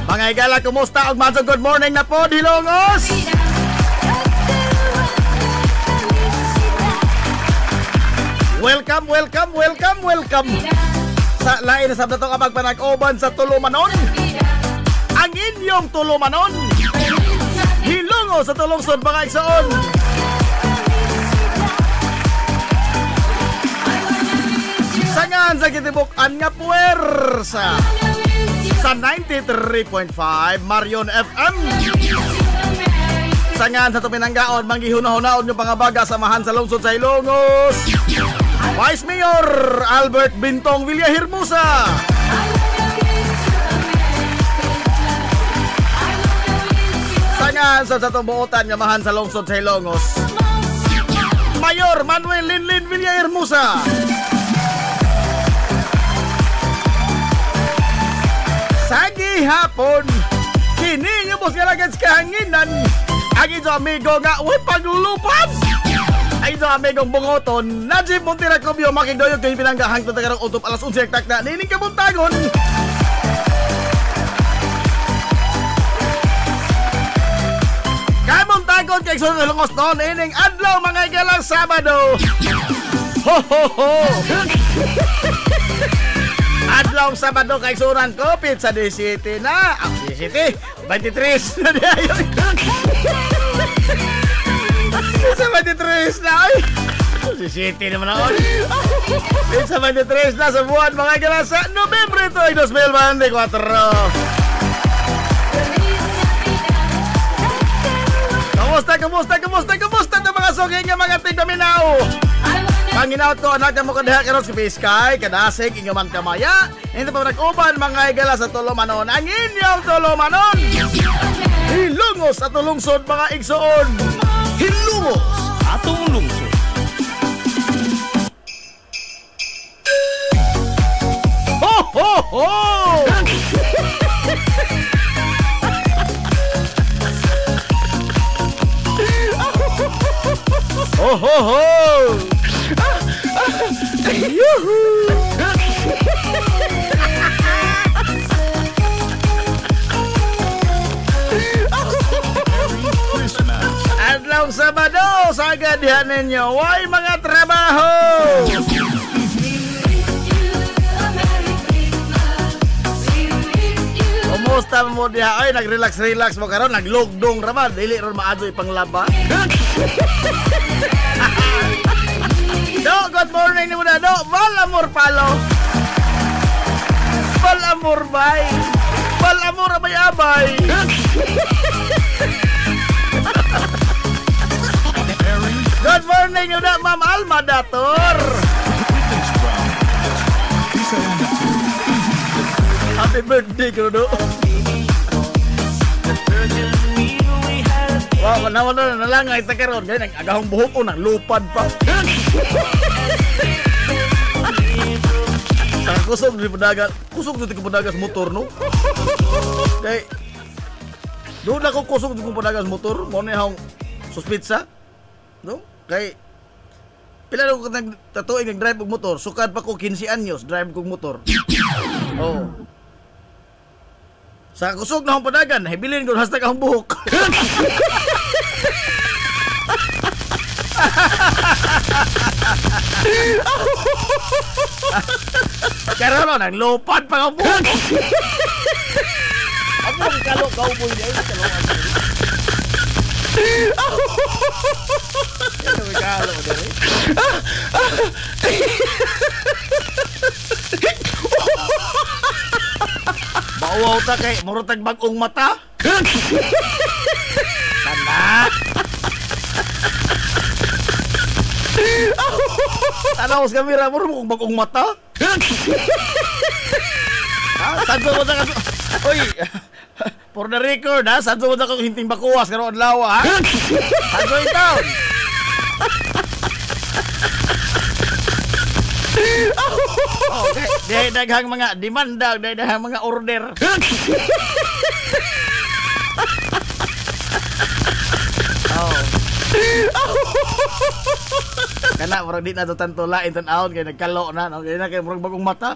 Mga igala, kumusta? Og madsong good morning na po, Hilongos! Welcome, welcome, welcome, welcome! Sa lain na sabda itong kapagpanag-oban sa Tulumanon. Ang inyong Tulumanon. Hilongos sa Tulungsod, mga igsoon. Sangan sa kitibukan nga puwersa sa 93.5 Marion FM. Sangan sa Tupinanggaon, manggihunahon-naon yung pangabaga samahan sa lungsod sa Hilongos. Vice Mayor Albert Bintong Villahermosa. Sangan sa tumbuotan nga mahan sa lungsod sa Hilongos, Mayor Manuel Linlin Villahermosa. Sa gihapon, kini yung bus nga lagad sa kahanginan. Ang ito amigo nga, uy, paglulupad! Ang ito amigong bungoton, Najib Montera Cubio, makigdoyog kayo pinanggahang tatagarang utop alas 11 tak na nining kabuntagon. Kabuntagon kay Sunod Hilongos noon, ining adlaw mga igalang Sabado. Ho ho ho! Adlaw Sabado kay Suran Kopit sa D-City na. Ang D-City, 23 na diyo. Sa 23 na ay. D-City naman ako. Sa 23 na sa buwan mga igala sa Nobyembre ito ay 2024. Kamusta ito mga suging nga mga tigdaminaw? Panginaot ko, anak mo kadaha karon si Piskay, kadasig, inyo man kamaya. Hindi pa nag-uban, mga igala sa Tulumanon. Ang inyong Tulumanon! Hilongos at lungsod, mga igsoon! Hilongos at lungsod! Ho, ho, ho! Ho, ho, ho! Yuhu! Adlaw Sabado, sagad dihan ninyo, way mga trabaho! Kumusta mo diha? Ay, nag-relax mo karon, naglugdong raman, dili ron maadto ipanglaba. Do, good morning ni mo na, Do. Val amor palo. Val amor bay. Val amor abay-abay. Good morning ni mo na, Ma'am Alma Dator. Happy birthday ko, Do. Wow, nawala na lang ay takaron. Ganyan, agahong buhok ko, naglupad pa. Kusog di padagas motor, no? Kay doon ako kusog di padagas motor, mo na akong suspitsa, no? Kay Pila ko nagtatuig nag-drive og motor, sukad pa ko 15 anyos drive kog motor. Oh. Sa kusog na akong padagan, hibilin ko hashtag akong buhok. Kaya no, naglupad pa akong buhok. Ako ang kalo cowboy niya, yung kalo cowboy. Ano may kalo mo dali? Bauaw ta kay murutag bagong mata. Kana. Tanaw sa kamera mo kung bagong mata. Ha? Sadso mo sa Oy, for the record ha, sadso mo sa kong hinting bakuwas karon adlaw ha. Sadso itaw. Okay, dahil daghang mga demanda, dahil daghang mga order. Oh. Kana murag di na to tanto lain tan-aon kay nagkalo na, no? Kay na kay murag bagong mata.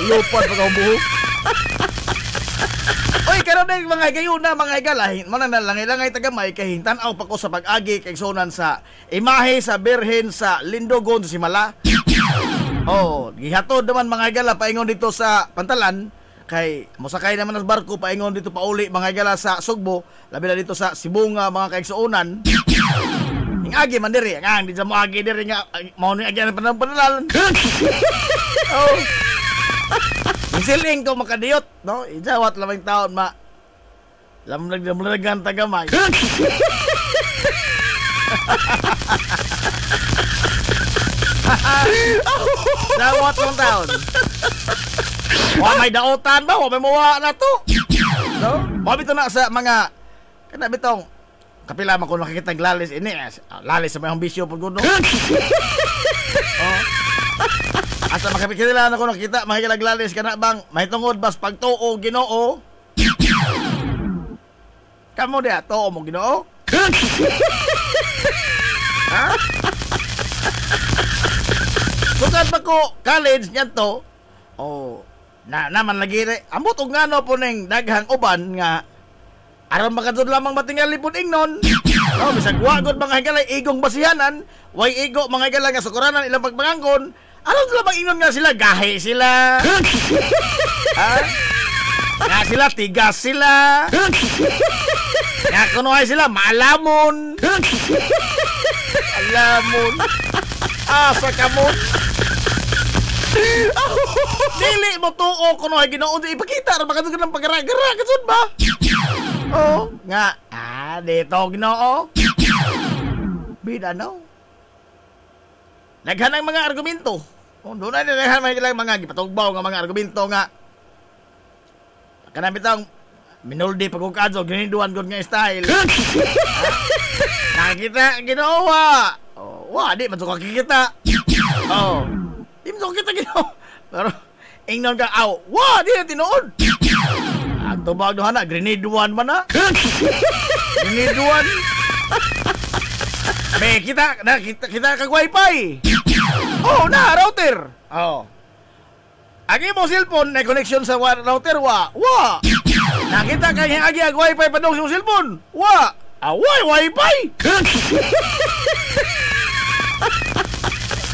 Lupad pa ka buhok. Oy, karon day mga gayuna, mga igalahin, man na langay-langay tagamay kay tan-aw pa ko sa pag-agi kay sonan sa imahe sa Birhen sa Lindogon sa Simala. Oh, gihatod naman mga igala paingon dito sa Pantalan kay mosakay naman ang barko paingon dito pauli mga igala sa Sugbo, labi na dito sa Sibunga mga kaigsuonan. Ing agi man diri, ang di mo agi diri nga mao ni agi ang panalan. Oh. Siling ko makadiyot, no? Ijawat lamang taon ma. Lamlag tagamay. Dawat ng taon. Wa may daotan ba? Wa may muwa na to. No? Wa bito na sa mga kana bitong kapila man ko nakikita glalis ini. Lalis sa may ambisyo pud gud no. Oh. Asa makapikila na ko nakita makikilaglalis kana bang mahitungod bas pagtuo Ginoo. Kamo dia tuo mo Ginoo? Ha? Sugad pa ko college niyan to. Oh, naman lagi re. Ambot og ngano po ning daghang uban nga aron makadud lamang matingali pud ingnon. No, bisag wa gud mga higalay igong basihanan, way igo mga higalay nga sukuranan ilang pagpangangkon. Ano sila bang ingnon nga sila? Gahe sila. Ha? Nga sila, tigas sila. Nga kunuhay sila, maalamon. Alamon. Asa kamon. Dili mo tuo kunuhay Ginoo. Ipakita, makatugod ng pagara-gara. Kasud ba? Oh, nga. Dito Ginoo. Bida no. Naghanang mga argumento. Oh, doon na naghanang mga gipatugbaw nga mga argumento nga. Kanang bitang minuldi pagkukadso, giniduan gud nga style. Nakita ginawa. Oh, wa di man ko kikita. Oh. Di man ko kita Ginoo. Pero ingnon ka aw. Wa di tinuod. Ang tubag do hana grenade one man na. Grenade one. Be kita kag wifi. Oh, na router. Oh. Agi mo cellphone na connection sa router wa. Wa. Nakita kay agi ag wifi pa dong sa cellphone. Wa. Away wifi.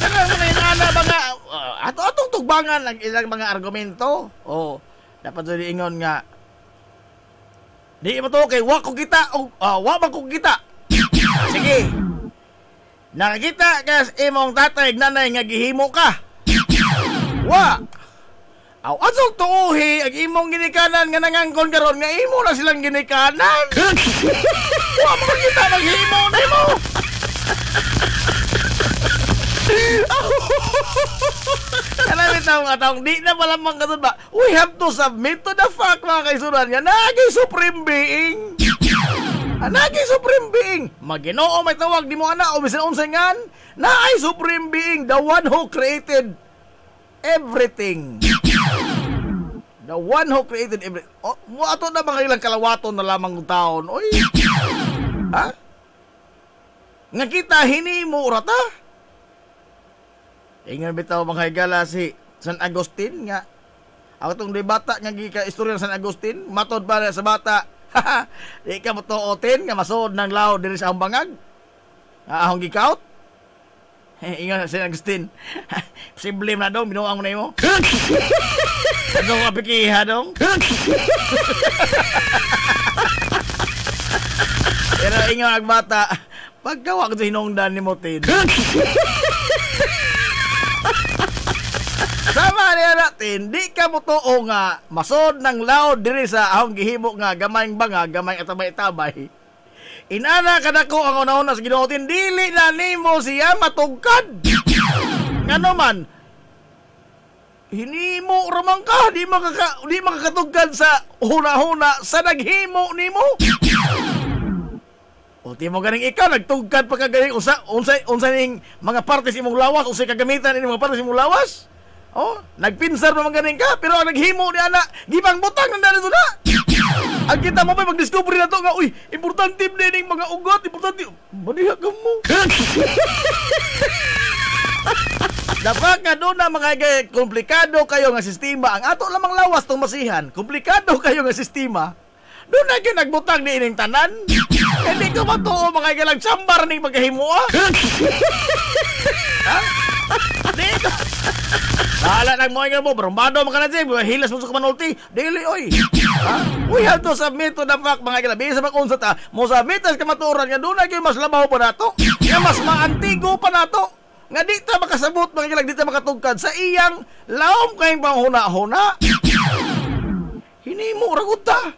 Kana mga mga atong tugbangan lang ilang mga argumento. Oh, dapat dili ingon nga di mo to kay wa ko kita wa man ko kita. Sige. Nakakita kas imong tatay nanay nga gihimo ka. Wa. Aw asog tuohi ang imong ginikanan nga nangangkon karon nga imo na silang ginikanan. Wa mo kita maghimo nimo. Kanang bitaw nga taong di na malamang kasud ba. We have to submit to the fact mga kaisuran nga naging supreme being. Naging supreme being. Maginoo may tawag di mo ana o bisan unsay ngan. Naay supreme being, the one who created everything. The one who created everything. Oh, ato na mga ilang kalawaton na lamang ng taon. Oy. Ha? Nga kita hinimo rata? Ingon bitaw mga higala si San Agustin nga. Ako tong di bata nga gika istorya San Agustin, matod ba sa bata? Di ka mo tuotin nga masod ng lao diri sa bangag. Ahong gikaut. Ingon San Agustin. Posible na dong binuang mo na imo. Ano ka pikiha dong? Pero ingon ang bata, pagkawa ko sa hinungdan ni Motin. Sama niya natin, di ka mo tuo nga masod ng laod diri sa ahong gihimo nga gamayng bangag, gamay atabay-tabay. Inana ka na ko ang una-una sa ginuotin, dili na nimo siya matugkad. Nga naman, hinimo ramang ka, di makakatugkad sa huna-huna sa naghimo nimo. O ti mo ganing ikaw nagtugkad pa ka ganing unsa ning mga partes imong lawas, unsay kagamitan ini mga partes imong lawas? Oh, nagpinsar naman ganing ka, pero ang naghimo ni ana, gibang butang nang dali na. Ang kita mo pa mag-discover na to nga, uy, importante din mga ugot, importante. Maniha ka mo. Dapat nga doon na mga komplikado kayo nga sistema. Ang ato lamang lawas tong masihan, komplikado kayo nga sistema. Doon na kayo nagbutang ni ining tanan. Hindi ko matuo mga galang sambar ning pagkahimo ah. Ha? Dito. Bahala nang mga mo, bromado mga kanadjig, hilas mo sa kamanulti. Dili, oy. Ha? We have to submit to the fact, mga kailabi. Sa mag-unsa ta, mo submit as kamaturan nga doon na kayo mas labaw pa nato. Nga mas maantigo pa nato. Nga di ta makasabot, mga kailag, di ta makatugkad sa iyang laom kayong panghuna-huna. Hinimo, ragot ta.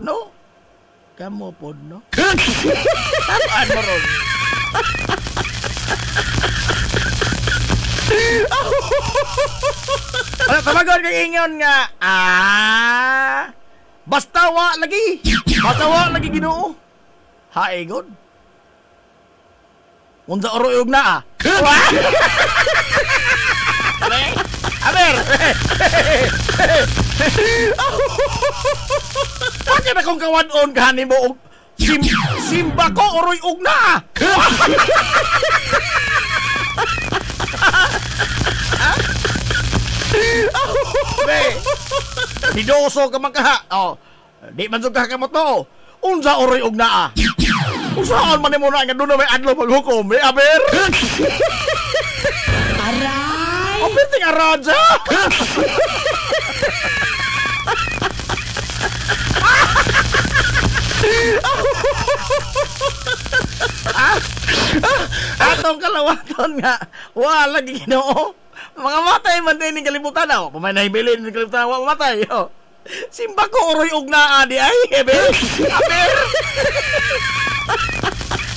No? Kamu pod, no? Saan mo ron? Wala, tamagon kay ingon nga, basta wa lagi. Basta wa lagi Ginoo. Hae, God. Unsa oroyog na Aber! Bakit akong kawan-on kahanin mo og simba ko oroy ugna? Be, didoso ka magkaha. Oh, di man sugah ka mo to. Unsa oroy ugna? Usaon man mo na nga doon na may adlaw paghukom, eh, aber? Aray! Aber ting araja! Atong kalawaton nga, wala lagi Ginoo. Mga matay man din ng kalibutan daw. Pamay nahibilin ng kalibutan, wala matay. Oh. Simba ko oroy ugna adi ay, aber? Aber?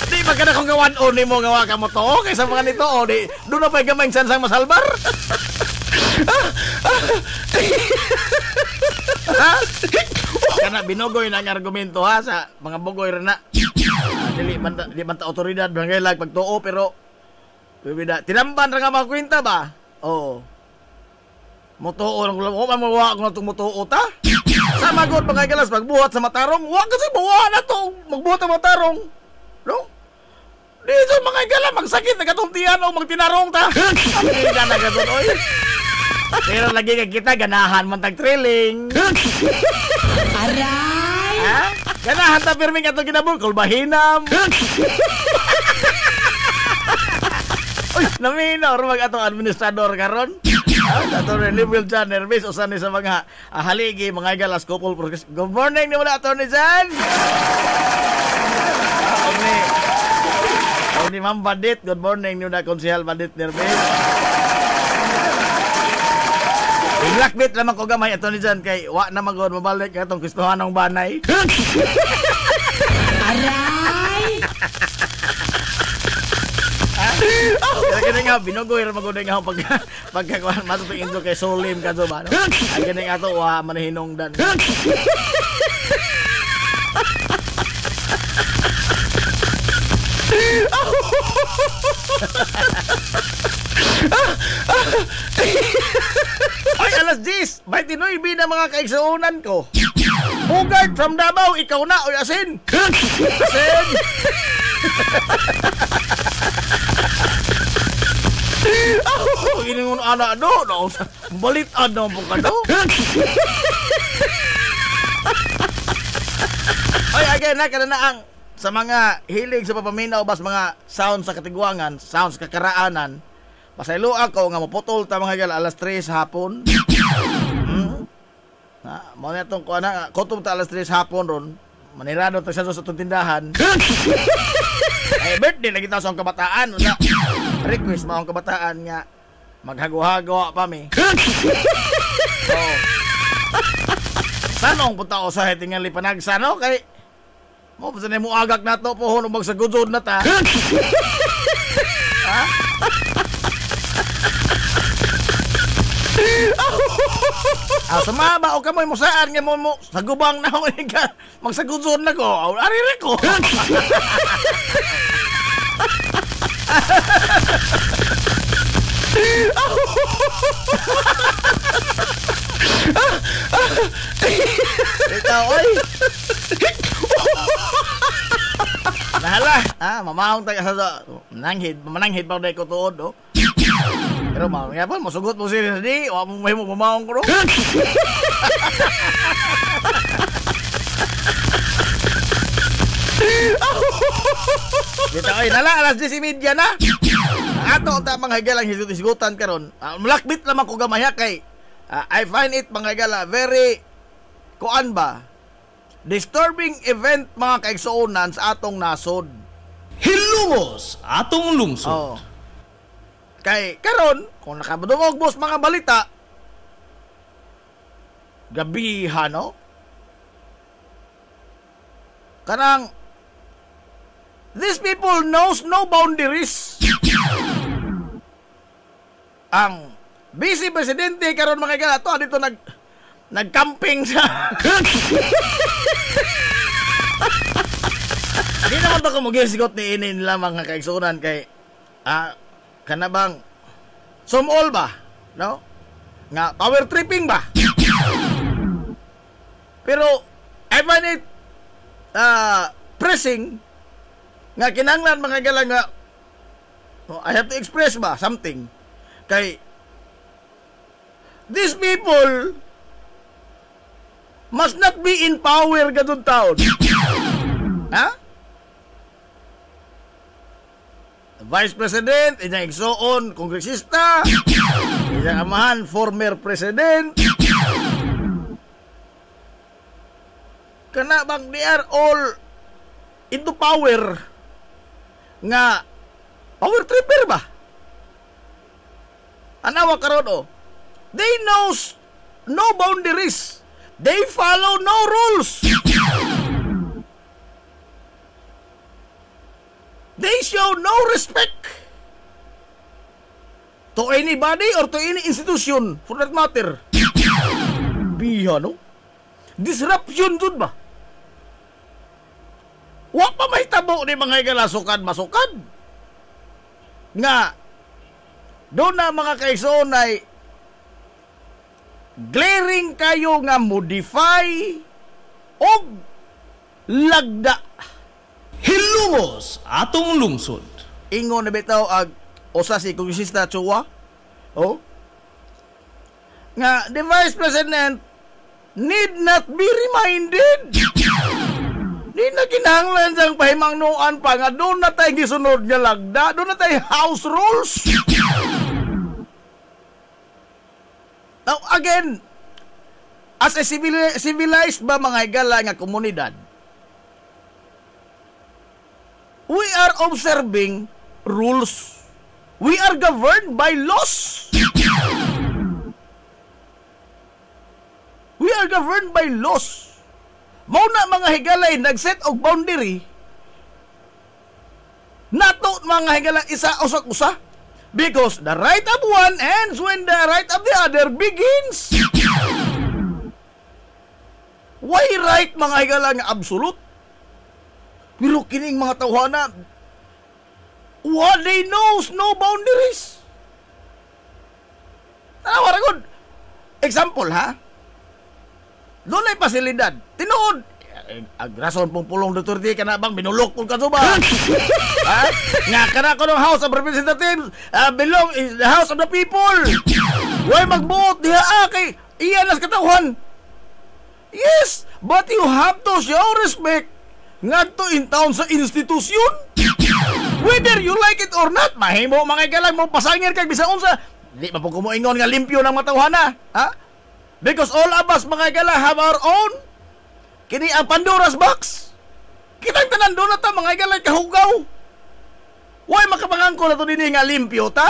Di ba ka na kung gawan-on ni mo gawa ka mo to? Kaysa mga nito, o di, doon na pa'y gamayng sansang masalbar. Kana binugoy na ang argumento ha sa mga bugoy rin na. Di man ta otoridad, bangailag pagtuo, pero tinamban rin nga mga kwenta ba? Oo. Mutuo, magawa ko na itong mutuo ta? Sa magot mga galas, magbuhat sa matarong, huwag kasi buha na to, magbuhat sa matarong. No? Dito mga gala, magsakit na katuntihan o magtinarong ta. Hindi ka na gaton, oy. Pero lagi ka kita, ganahan man tag-trilling. Aray! Ha? Ganahan ta pirming ka itong kinabukol, bahinam. Uy, naminor, mag-atong administrador karon. Attorney Level John Nervis, usan ni sa mga haligi, mga galas, couple. Good morning ni wala, Attorney John. Ni Ma'am Badit, good morning ni na Konsehal Badit Nervis. Inglakbit naman ko gamay Attorney John kay wa na magod mabalik katong Kristohanong banay. Aray! Kaya nga, binugoy rin magunay nga pagkakuan matutong inso kay Solim ka ba, no? Ang ganyan nga ito, manahinongdan. Ay, alas 10, 29 na mga kaigsuunan ko. Bugard from Davao, ikaw na, oy asin. Asin. ingon ana do, balit ano po ka do. Oy, again na kana ang sa mga hilig sa papaminaw bas mga sound sa katigwangan, sound sa kakaraanan. Pasaylo ako nga maputol ta mga gal alas 3 hapon. Mo na tong kuana, kutob ta alas 3 hapon ron. Manirado ta sa itong tindahan. Ay birthday lagi ta sa kabataan na request mo ang kabataan nga maghago-hago pa mi. So, sanong punta ko sa tingali panagsa no kay mo pa sa mo agak na to pohon ubag sa gudod na ta. Ha? Sumama o kamoy mo saan nga mo sa gubang na ako magsagudod na ko. Arire ko. Ikaw, oy. Nahala. Mamahong tayo sa mananghid pa rin ko tuod, oh. Pero mamaya pa, masugot mo sila di. O may mo mamahong ko, no? Dito, oy, nala, alas 10:30 na. Ato, tamang hagalang hisigutan karon. Malakbit naman ko gamaya kay I find it mga higala very kuan ba? Disturbing event mga kaigsuonan sa atong nasod. Hilumos atong lungsod. Oh. Kay karon kung nakabudungog boss mga balita gabihan no? Kanang these people knows no boundaries. Ang Vice Presidente karon mga higala to dito nagcamping sa Hindi naman to kumugisigot ni inin nila mga kaigsunan kay kanabang sumol ba? No? Nga power tripping ba? Pero I find it pressing nga kinanglan mga higala nga I have to express ba something kay these people must not be in power gadun taon. Ha? Vice President, inyang igsoon, kongresista, inyang amahan, former president. Kana bang they are all into power nga power tripper ba? Anawa karon oh. They knows no boundaries. They follow no rules. They show no respect to anybody or to any institution for that matter. Biha, no? Disruption dun ba? Wa pa may tabo ni mga higala-sukad-masukad. Nga, doon na mga kaigsoon ay glaring kayo nga modify o lagda. Hilumos atong lungsod. Ingon na bitaw ag usa si kongresista Chua. Oh. Nga the Vice President need not be reminded. Di na kinahanglan siyang pahimangnuan pa nga doon na tayo gisunod nga lagda, doon na tayo house rules. Now again, as a civilized ba mga higala nga komunidad, we are observing rules. We are governed by laws. We are governed by laws. Mauna mga higalay nag-set og boundary. Nato mga higala isa usak-usa. Because the right of one ends when the right of the other begins. Why right mga higala nga absolute? Pero kining mga tawhana, what they knows no boundaries. Tanawa ragod. Example ha? Doon ay pasilidad. Tinuod, agrason pong pulong Duterte ka na bang binulok po ka ba? Ha? Nga ka na ko ng House of Representatives, belong is the House of the People. Way magbuot diha kay iyan as katawhan. Yes, but you have to show respect ngadto in town sa institusyon. Whether you like it or not, mahimo mga galang mo pasangir kag bisan unsa. Di pa po kumuingon nga limpyo ng matawhana, ha? Because all of us mga gala have our own. Kini ang Pandora's box. Kitang tanan doon na ta mga gala kahugaw. Way makapangangko na to din nga limpyo ta.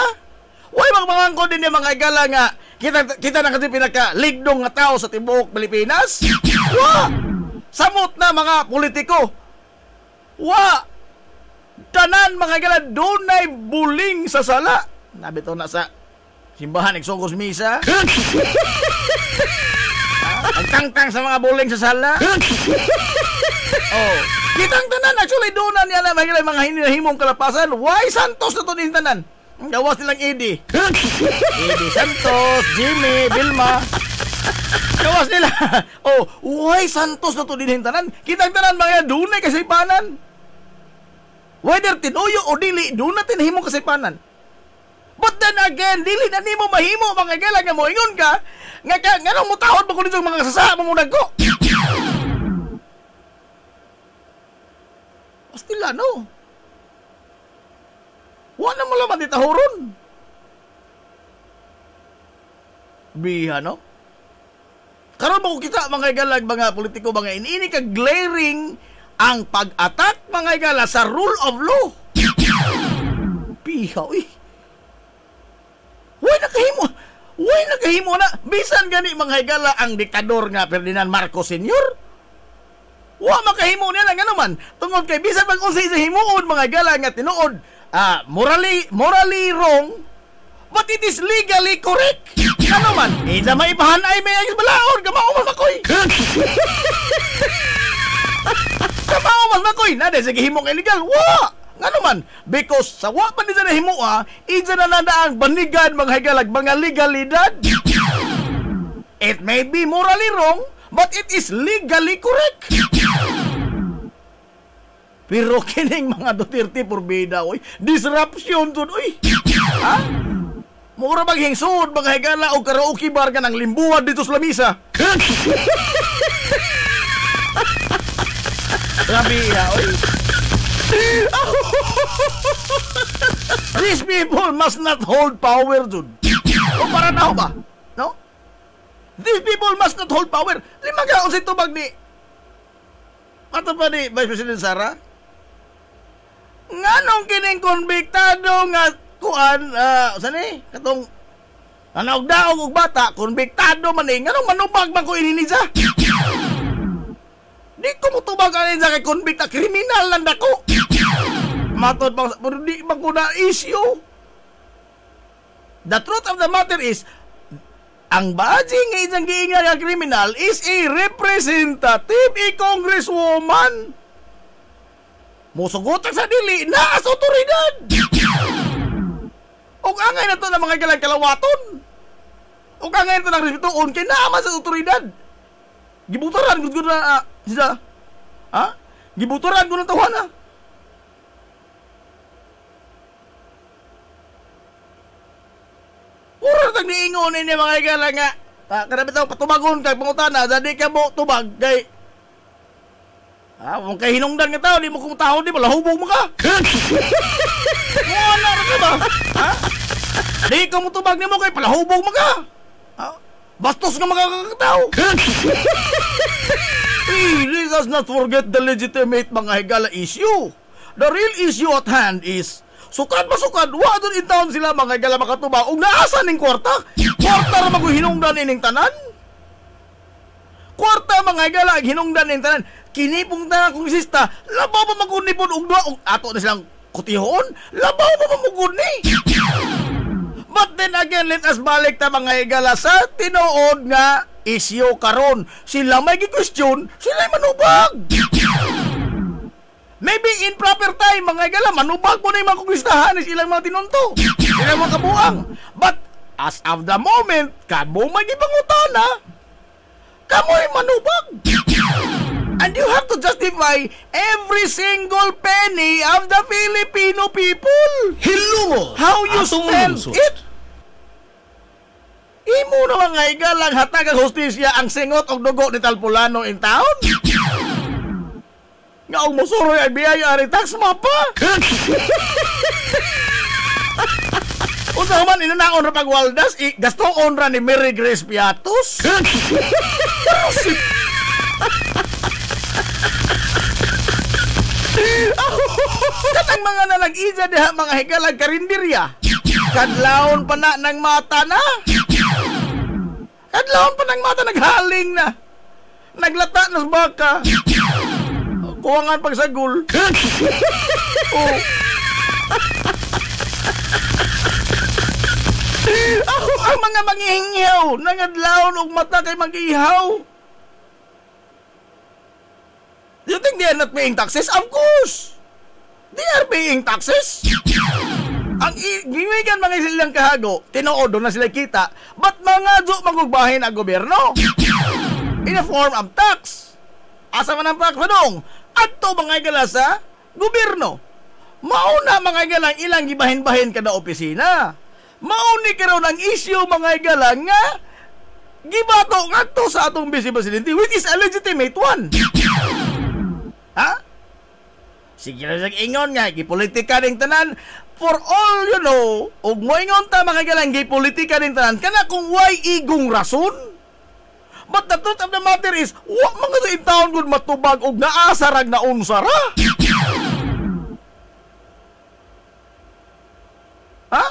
Way makapangangko din mga gala nga kita na kasi pinaka-ligdong nga tao sa tibuok Pilipinas. Wa! Samot na mga politiko. Wa! Tanan mga gala dunay buling sa sala. Nabito na sa simbahan nagsugos misa. Ang tangtang sa mga buling sa sala. Oh, kitang tanan actually doon niya na mga hinahimong kalapasan. Why Santos na to din tanan? Gawas nilang Eddie Santos, Jimmy, Vilma. Gawas nila. Oh, why Santos na to din tanan? Kitang tanan mga doon ay kasipanan. Whether tinuyo o dili, doon natin himong kasipanan. But then again, dili na nimo mahimo mga gala nga mo ingon ka nga nang mutahod ba ko nito mga sasa mo ko. Pastila no. Wa na mo laman ditahoron. Biha no. Karon ba ko kita mga galag mga politiko mga ini ka glaring ang pag-attack mga gala sa rule of law. Biha uy. Way nakahimo na bisan gani mga higala ang diktador nga Ferdinand Marcos Sr. Wa makahimo niya lang ano man tungod kay bisan pag unsay sa himuon mga higala nga tinuod morally wrong but it is legally correct. Ano man ida maibahan ay may balaod kamao man makoy. Kamao man makoy na de sige himong illegal. Wa nga naman, because sa wa pa nila na himua, ija na nadaang banigan mga higalag, mga legalidad. It may be morally wrong, but it is legally correct. Pero kining mga Duterte porbida, oy, disruption to, oy. Ha? Mura maghingsud, mga higala, o karaoke bar ka ng limbuhan dito sa lamisa. Grabe, oy. These people must not hold power, dude. O para na ba? No? These people must not hold power. Lima ka unsay tubag ni ato pa ni Vice President Sara? Nganong kining konbiktado nga kuan saan ni? Katong anaog-daog og bata, konbiktado man ni. Nganong manubag man ko ininiza? Di ko mutubag anin sa kay konbikta, kriminal lang dako. Matod bang, pero di bang ko na issue. The truth of the matter is, ang badging nga isang giingan nga kriminal is a representative, a congresswoman. Musugutan sa dili na sa otoridad. O angay na to ng mga galang kalawaton. O angay na to ng respetuon kay naaman sa otoridad. Gibutaran ko na sila. Ha? Gibutaran ko ng tawana. Puro tag niingon ni mga igala nga. Kada bitaw patubagon kay pangutana, dadi ka mo tubag kay kung kay hinungdan nga tao, di mo kumutahon, di mo lahubog mo ka. Wala na ka ba? Ha? Di ka mo tubag ni mo kay palahubog mo ka. Ha? Bastos nga makakatao. Let us not forget the legitimate mga higala issue. The real issue at hand is sukad masukad, wa doon in town sila mga higala makatuba ug naasa ning kwarta. Kwarta ra maghinungdan ining tanan. Kwarta mga higala hinungdan ining tanan. Kini pong tanan kongresista, labaw pa magunipon og duha og ato na silang kutihon. Labaw pa mamugod ni. But then again, let us balik ta mga higala sa tinuod nga issue karon. Sila may gi-question, sila manubag. Maybe in proper time, mga higala, manubag mo na yung mga kongresista silang mga tinunto. Silang mga kabuang. But as of the moment, kamo may gipangutana, kamo'y manubag. And you have to justify every single penny of the Filipino people. Hilumos. How you Atong spend lungsod. it. Imo na mga igalang hatag ang hustisya ang singot og dugo ni Talpulano in town. Nga ang musuroy ang biyaya ari tax mapa. Unsa man inanaon ra pagwaldas, gastoon ra ni Mary Grace Piatos. Katang mga nalag-ija diha mga higalag karinderya. Kadlawon pa na ng mata na. Kadlawon pa ng mata naghaling na. Naglata na sa baka. Kuwangan pagsagol. Oh. Ang mga mangihingyaw nangadlawon og mata kay mag-ihaw. You think they are not paying taxes? Of course! They are paying taxes. Ang giwigan mga silang kahago, tinoodo na sila kita, ba't mga jo magugbahin ang gobyerno? In a form of tax. Asa man ang tax padong? Adto mga igala sa gobyerno. Mauna mga igala ilang gibahin-bahin kada opisina. Mauni karon ang issue mga igala nga gibato ngadto sa atong vice presidente, which is a legitimate one. Ha? Sige na ingon nga, gipolitika ning tanan. For all you know, ug moingon ta mga galang gipolitika ning tanan, kana kung why igong rason. But the truth of the matter is, wa mga sa intawon gud matubag og naasarag na unsara. Ha?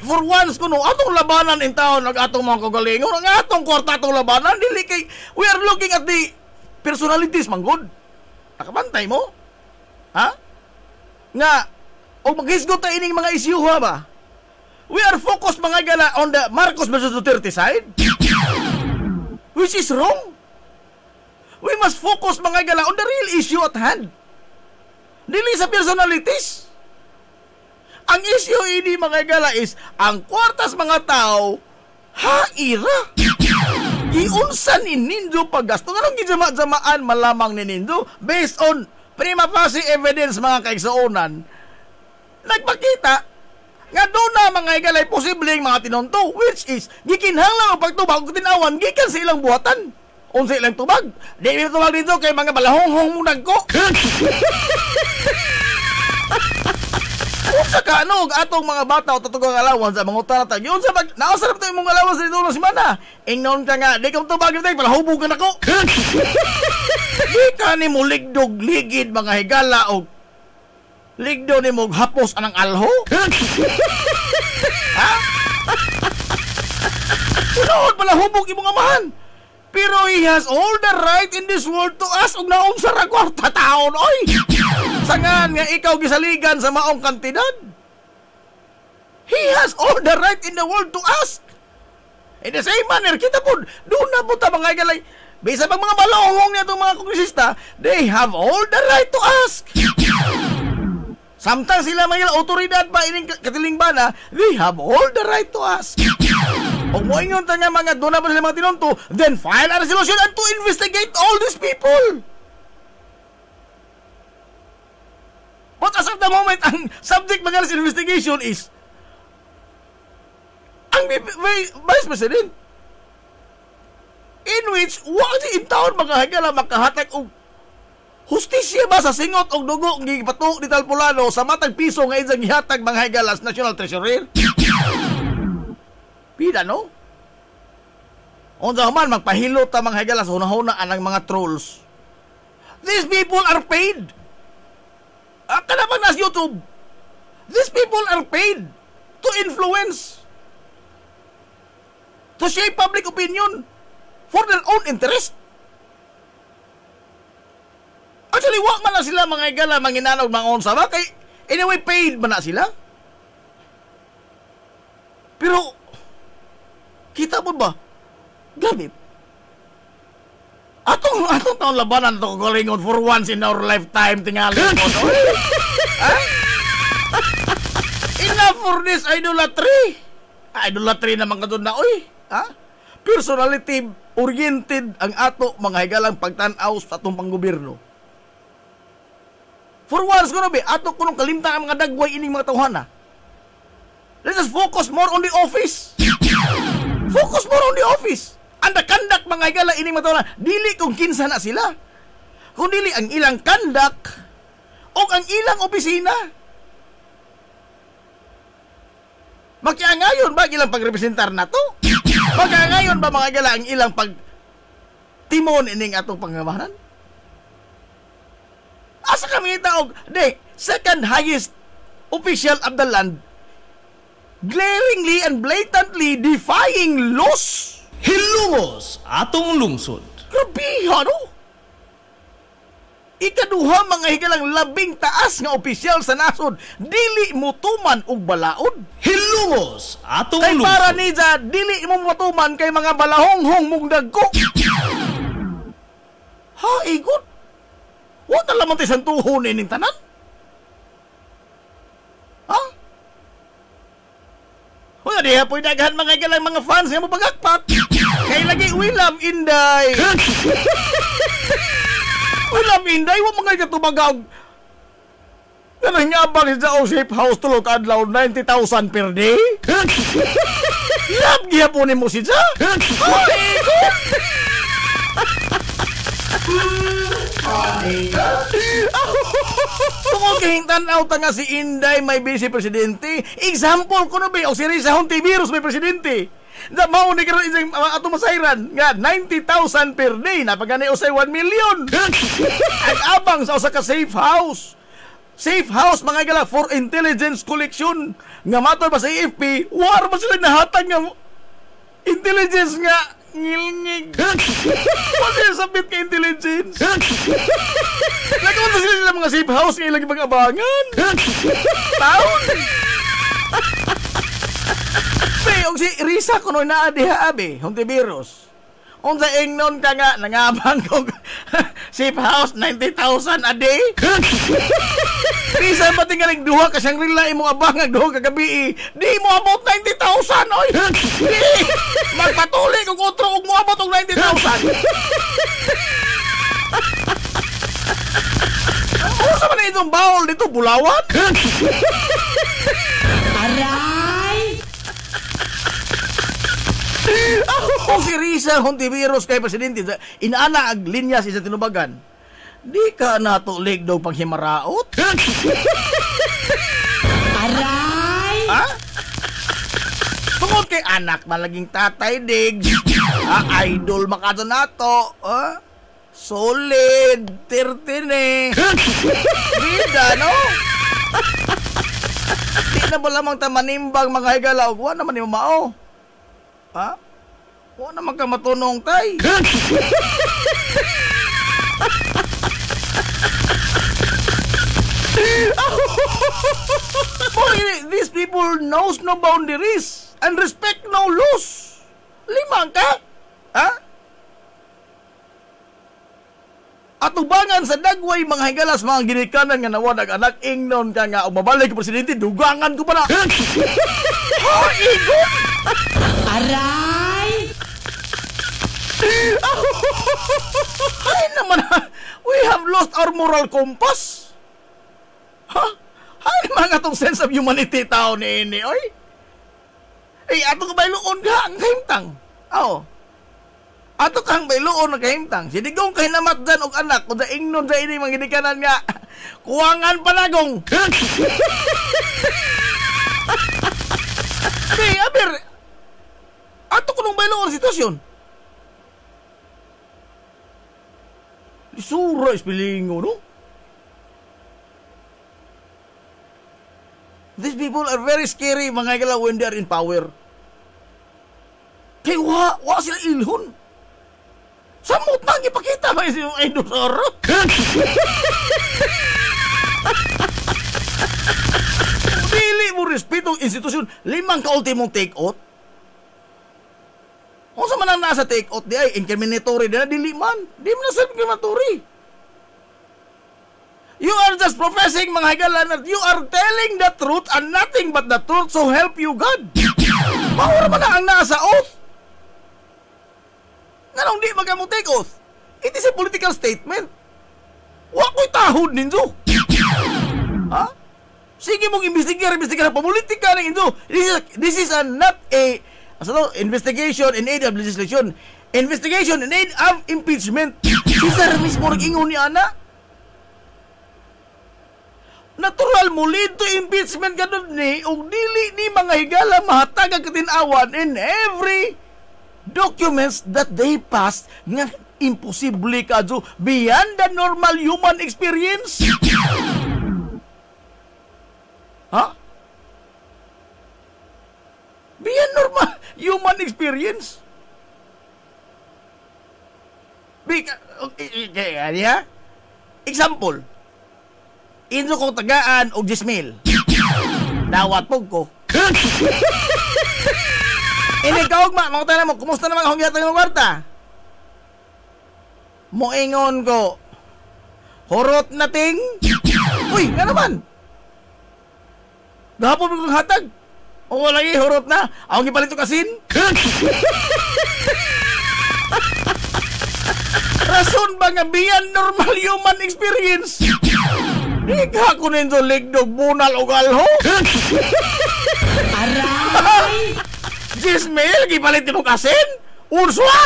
For once kuno atong labanan in town ag atong mga kagalingon ang atong kwarta atong labanan dili kay we are looking at the personalities man good. Nakabantay mo? Ha? Nga og maghisgot ta ining mga issue ba? We are focused mga gala on the Marcos versus Duterte side. Which is wrong. We must focus mga gala on the real issue at hand. Dili sa personalities. Ang issue ini mga gala is ang kwartas mga tao haira. Giunsan ni nindo paggasto nganong gijama-jamaan malamang ni nindo based on prima facie evidence mga kaigsuonan. Nagpakita nga doon na mga igalay posibleng mga tinonto which is gikinhanglan ang pagtubag ug tinawan gikan sa ilang buhatan. Unsa ilang tubag? Di mi tubag dito kay mga balahonghong munag ko. Unsa ka ano atong mga bata o tutugang alawan sa mga utara tag. Unsa bag nausarap tayo mong alawan sa dito si mana. Ingnon ka nga, di ka tubag tayo pala hubog ka nako. Di ka ni mo ligdog ligid mga higala o ligdo ni mo hapos anang alho. Ha? Tinood pala hubog imong amahan. Pero he has all the right in this world to ask og naong sa kwarta taon oy. Sangan nga ikaw gisaligan sa maong kantidad. He has all the right in the world to ask. In the same manner kita po doon na po ta mga galay. Bisa pag mga balongong niya itong mga kongresista, they have all the right to ask. Samtang sila mga autoridad pa ining katilingbana, they have all the right to ask. Kung mo ingon ta nga mga doon na ba sila mga tinonto, then file a resolution and to investigate all these people. But as of the moment, ang subject mga sa investigation is ang Vice President, in which wala in taon mga hagala makahatag og hustisya ba sa singot og dugo ng gipato ni Talpulano sa matag piso nga isang gihatag mga hagalas National Treasurer? Pida, no? Unsa man magpahilot ta mga hagalas hunahuna anang mga trolls. These people are paid. Kana pa nas YouTube. These people are paid to influence, to shape public opinion for their own interest. Actually, wak man na sila mga igala, manginanog, mga onsa ba? Kay, anyway, paid man na sila. Pero, kita po ba? Gamit. Atong taon labanan ito kalingon for once in our lifetime tingali ko. Ha? Enough for this idolatry. Idolatry naman ka doon na, oy. Ha? personality oriented ang ato mga higalang pagtanaw sa atong panggobyerno. For once kuno be ato kunong kalimtan ang mga dagway ining mga tawhana. Let us focus more on the office. Focus more on the office. Ang kandak mga higala ining mga tawhana, dili kung kinsa na sila. Kung dili ang ilang kandak o ang ilang opisina. Makiangayon ba ilang pagrepresentar na to? Makiangayon ba mga higala ang ilang pag timon ining atong pangamahanan? Asa kami taog, second highest official of the land, glaringly and blatantly defying laws. Hilungos atong lungsod. Grabe, ano? Ikaduha mga higalang labing taas nga opisyal sa nasod, dili mutuman og balaod. Hilungos atong kay lungsod. Para niya, dili mo matuman kay mga balahonghong mong dagko. Ha, igot? Huwag na lamang tayo santuhon ining tanan? Ha? Huwag na diha po'y daghan mga higalang mga fans nga mo pagakpat. Kay lagi, we love Inday. We love Inday, huwag mga katubagaw. Ganang nga ba sa safe house tulog adlaw 90,000 per day? Love giya po ni mo si Ja? Ay, good! Tungkol kahingtan out nga si Inday may vice presidente. Example ko na ba o si Risa Hontiveros may presidente. Da mao ni karon isang ato masayran nga 90,000 per day napagani usay 1 million. At abang sa usa ka safe house. Safe house mga gala for intelligence collection nga matod ba sa AFP war ba sila nahatag nga intelligence nga ngilngig. Kasi sabit ka intelligence. Nagkamunta sila mga safe house nga ilang ibang-abangan. Taon. Pero si Risa kuno na diha abi, Hontiveros. Unsa ingnon ka nga nangabang ko safe house 90,000 a day? Risa pati nga duha ka siyang rila imong abang duha ka gabi. Di mo abot 90,000 oy. Di magpatuloy kung otro ug mo abot og 90,000. Unsa man itong bawol dito Bulawan? Aray! Kung si Risa Hontiveros kay presidente inaana ag linya sa tinubagan, di ka natulig daw panghimaraot? Aray! Ha? Tungod kay anak malaging tatay dig, idol makato nato, solid 13 bida no? Di na ba lamang tamanimbang mga higalaw, wa naman ni mao. Ha? Huwag naman ka matunong, tay. These people knows no boundaries and respect no laws. Limang ka? Ha? At ubangan sa dagway mga higalas mga ginikanan nga nawadag anak ingnon ka nga umabalik ko presidente dugangan ko pala. Ha, igon! Aray! Ay naman, we have lost our moral compass. Ha? Ay naman atong sense of humanity tao ni ini, oy. Ato ka bayloon ka ang kahimtang. Oo. Ato kang bayloon ang kahimtang. Sidigong kahinamat dyan og anak kung ingnon sa ini mga ginikanan nga kuwangan panagong. Hey, aber, ato ko nung baylo ang sitwasyon. Isura ispilingo, no? These people are very scary, mga igala, when they are in power. Kaya wa sila ilhon. Samot nang ipakita ba yung idol sa harap? Dili mo respeto ang institusyon. Limang ka-ultimong take-out. Kung sa man ang nasa take-out di ay incriminatory na dili man. Di mo na self-incriminatory. You are just professing mga higalan that you are telling the truth and nothing but the truth, so help you God. Mawar man na ang nasa oath. Kanong di magamutikos? It is a political statement. Wa ko'y tahod ninyo. Ha? Sige mong investigar ng politika ng inyo. This is not a investigation in aid of legislation. Investigation in aid of impeachment. Sisa mismo nag-ingon ni Ana. Natural mo lead to impeachment ka doon ni ug dili ni mga higala mahatag ang katinawan in every documents that they passed nga imposible ka do beyond the normal human experience. Ha? Beyond normal human experience? Example. Inso kong tagaan og 10,000. Dawat po ko. Ini kaugma, mga tayo mo, kumusta naman akong yata yung kwarta? Moingon ko, horot na ting. Uy, nga naman. Gahapon mo kong hatag. O lagi, horot na. Akong ipalit yung kasin. Rason ba nga beyond normal human experience? Ika ko ninyo ligdog bunal o galho. Aray! 10,000, gipalit mo kasin? Ursula?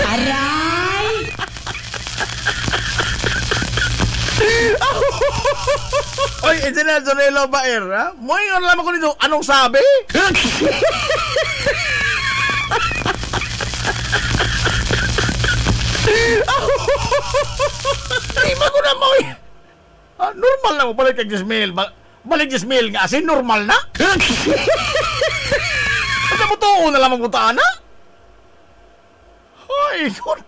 Aray! Oy, Engineer Jonelo Baer, ha? Moingon lang ako nito, anong sabi? Ima ko na mo. Normal na mo balik kag 10,000. Balik 10,000 nga asin normal na. Ano mo to na lamang kutaan na? Ay, God.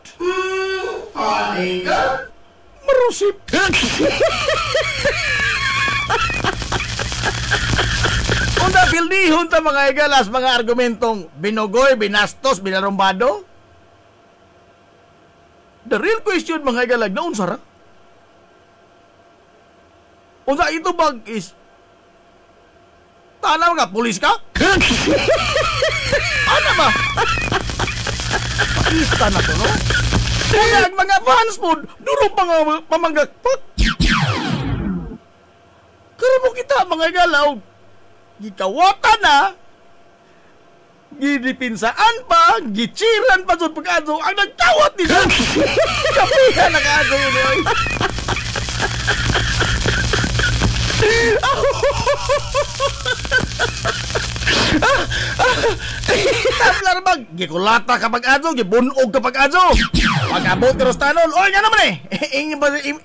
Ay, God. Marusip. Unta pildihon ta mga igalas, mga argumentong binugoy, binastos, binarumbado. The real question mga igalag na unsara? Unsa ito bag is tanaw nga, pulis ka? Ano ba? Pakita na to, no? Kaya mga fans po, durong pamanggakpak. Kaya mo kita mga igalaw, gikawatan na, gidipinsaan pa, gichiran pa sa pag-aso, ang nagtawat nito. Kapihan na ka-aso yun, oy. Tablar bag, gikulata kapag aso, gibunog kapag aso. Pag-abot ka ros tanon, oy nga naman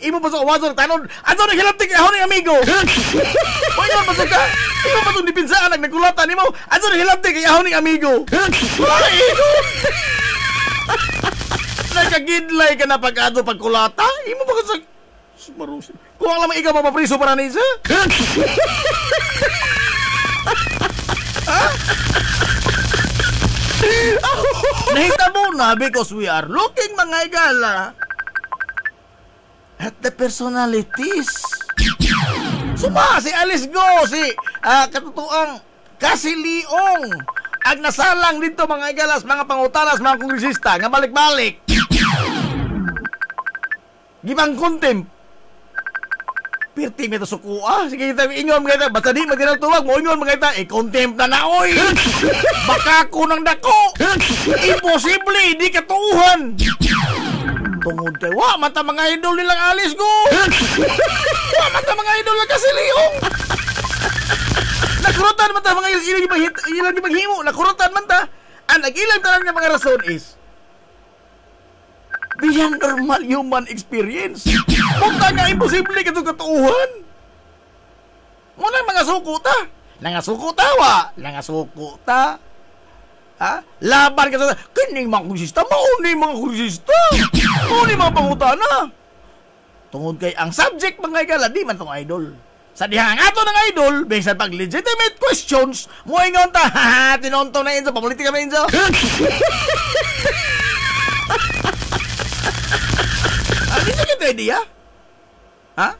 imo pa sa uwaso tanon, aso na hilaptik ako ng amigo. Oy nga pasok ka, imo pa itong dipinsaan, nagkulata ni mo, aso na hilaptik ako ng amigo. Oy, nagkagidlay ka na pag-aso pagkulata, imo pa ka sa marusin. Kung ang lamang ikaw mapapriso para nisa? Ha? Nahita mo na because we are looking mga igala at the personalities. Suma, si Alice Go, si katutuang Kasiliong ang nasalang dito mga igalas, mga pangutalas, mga kongresista nga balik-balik. Gibang contempt. Pirti mo ito sukua. Sige, ingon mga ita. Basta di magtinatuwag mo, ingon mga ita. Contempt na naoy. Baka ko ng dako. Imposible, di katuuhan. Tungod kay, wa, mata mga idol nilang Alice Go. Wa, mata mga idol lang Kasiliong. Nakurutan man ta mga ilang di maghimo. Nakurutan man ta. Ang nag-ilang talang ng mga rason is beyond normal human experience. Punta nga imposible ka itong katuuhan. Muna mga suko ta. Nangasuko ta, wa. Nangasuko ta. Ha? Laban ka sa kining mga kongresista. Mauni mga kongresista. Mauni mga pangutana. Tungod kay ang subject mga igala, di man tong idol. Sa dihang ato ng idol, based pag legitimate questions, mo ingon ta, haha, tinonto na inso, papolitika na inso. Dito kita idea? Ha?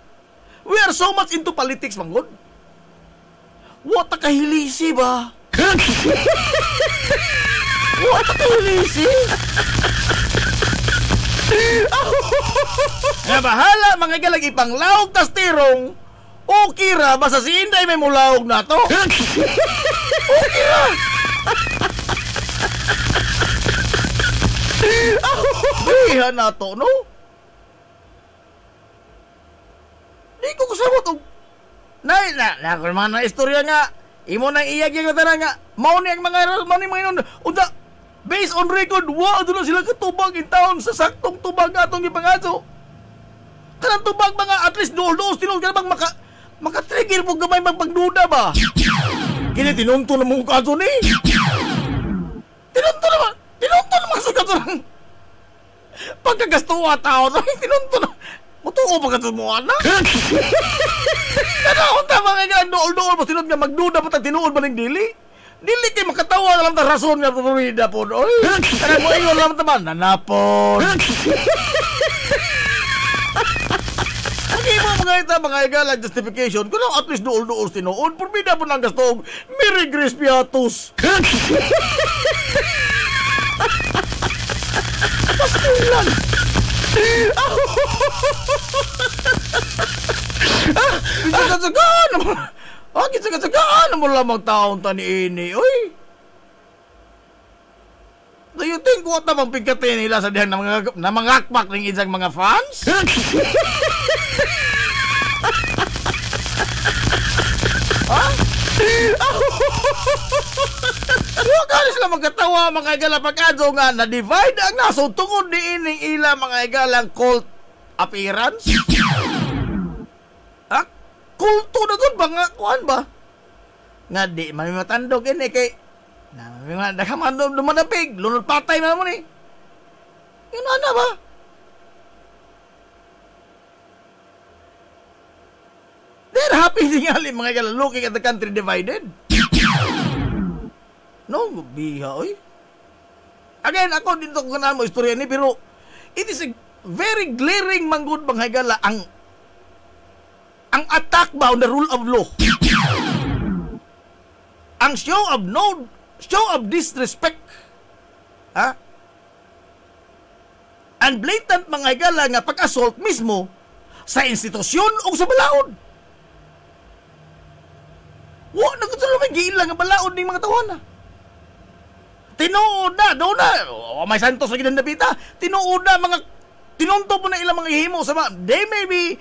We are so much into politics, manggod. Wata kahilisi ba? What hilisi? Nga bahala mga galag ipanglawog tas tirong. Okay ra, basta si Inday may mulawog na to. Okay ra. Bihan na to, no? Di ko kusabot og nay na ko man na istorya nga imo nang iyag yung tanan nga mao ni ang mga inon unda based on record wa aduna sila katubag in town sa saktong tubag atong gipangadto kanang tubag mga at least duol-duol tinuod ka bang maka-trigger mo gamay magpagduda ba kini tinunto na mo kaso ni tinunto na sugat ng pagkagastuwa tao tinunto na mutuo pa ka mo anak Kanahon ta mga nga dool-dool mo sinod nga magduda pa tag tinuod ba ning dili kay makatawa na lang ta rason nga pumida po oy kanang mo ingon lang ta man nanapon mo mga ita mga igalang justification kung at least dool-dool tinuod pumida po nang gasto Merry Crispiatus pastilan Kitsagaan naman lamang taon ta ni ini, oy. Do you think what namang pigkatin nila sa dihang na mga akpak ng isang mga fans? Ha? Huwag ka sila magkatawa mga igalapag adyo nga na-divide ang naso tungod ni ining ila mga igalang cult appearance? Kulto na doon ba nga? Kuhan ba? Nga di, mamimatandog ini kay nakaman dumanapig, lunod patay na naman eh. Yun na ba? They're happy tingali mga igala looking at the country divided. No, biha oy. Again, ako dito ko na mo istorya ni pero it is a very glaring manggod mga igala ang attack ba on the rule of law. Ang show of disrespect. Ha? And blatant mga higala nga pag-assault mismo sa institusyon o sa balaod. Nagkatulong may giilang nga balaod ng mga tawana. Tinuod na, doon na. May santos na ginandapita. Tinuod na mga tinunto po na ilang mga himo sa mga they may be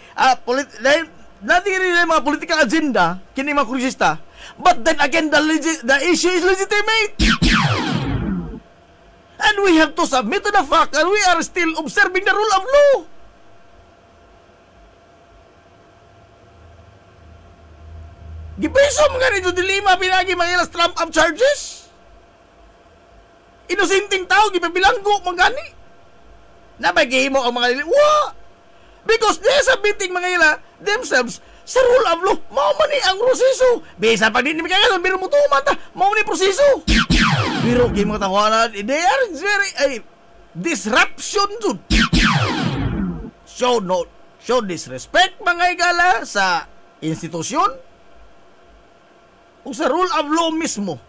natin rin mga political agenda kini mga krusista but then again the issue is legitimate and we have to submit to the fact that we are still observing the rule of law. Gipreso mga rin yung dilima pinagi mga ilas trump up charges inusinting tao gipabilanggo mga gani nabagihimo ang mga dilima because they submitting mga ila themselves sa rule of law. Mao man ni ang proseso. Bisa pag di kaya biro mo tuman ta. Mao ni proseso. Biro kay mga tawanan, they are very disruption jud. Show disrespect mga igala sa institusyon o sa rule of law mismo.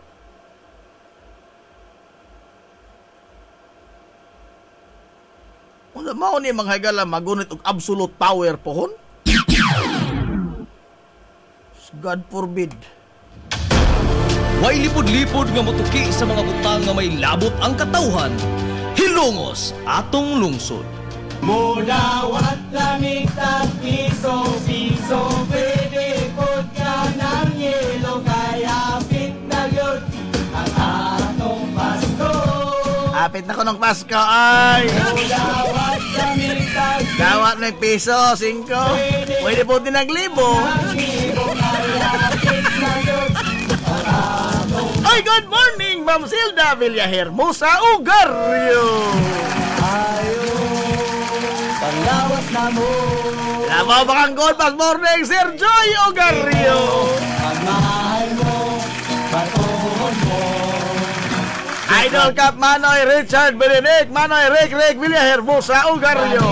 Una mao ni mga higala magunit og absolute power pohon. God forbid. Way lipod-lipod nga motuki sa mga butang nga may labot ang katawhan. Hilongos atong lungsod. Mudawat lamig tag piso pwede pod ka ng yelo kaya pit na yun ang atong Pasko. Apit na ko ng Pasko ay. Mudawat lamig tag gawat ng piso, 5. Pwede po din naglibo. Ay, good morning, Ma'am Zilda Villahermosa Ugarrio. Panglawas na mo. Labaw ba kang good past morning, Sir Joy Ugarrio. Ang mahal mo, patuhon mo. Idol Cap Manoy Richard Benedict, Manoy Rick Villahermosa Ugarrio.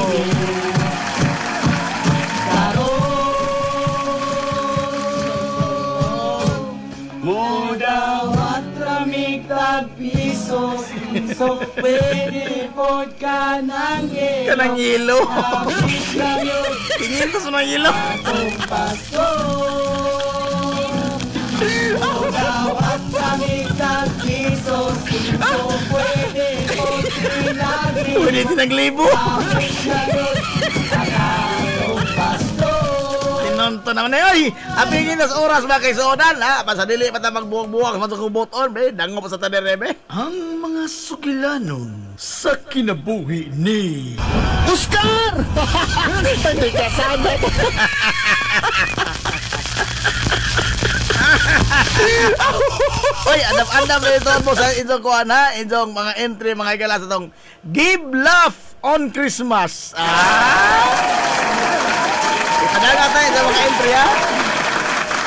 Mudawat lamig tag piso piso, pwede po ka ng yelo. Kanang yelo. Kapit kayo. Tingin ko sa mga yelo. Atong Pasko. Daw at kami tag piso, pwede po tinaglibo. Pwede tinaglibo. Kapit kayo. Atong Pasko. Tinonto naman na yun. Apingin na sa oras ba kay Sodan, ha? Pasadili pa ta magbuwag-buwag sa matsukuboton, be. Dango pa sa taderebe. Ang mga sugilanon sa kinabuhi ni Oscar! Hindi ka sagot. Oy, andam ito po sa inyong kuhan, ha? Inyong mga entry, mga igala sa itong Give Laugh on Christmas. Ipadala tayo sa mga entry, ha?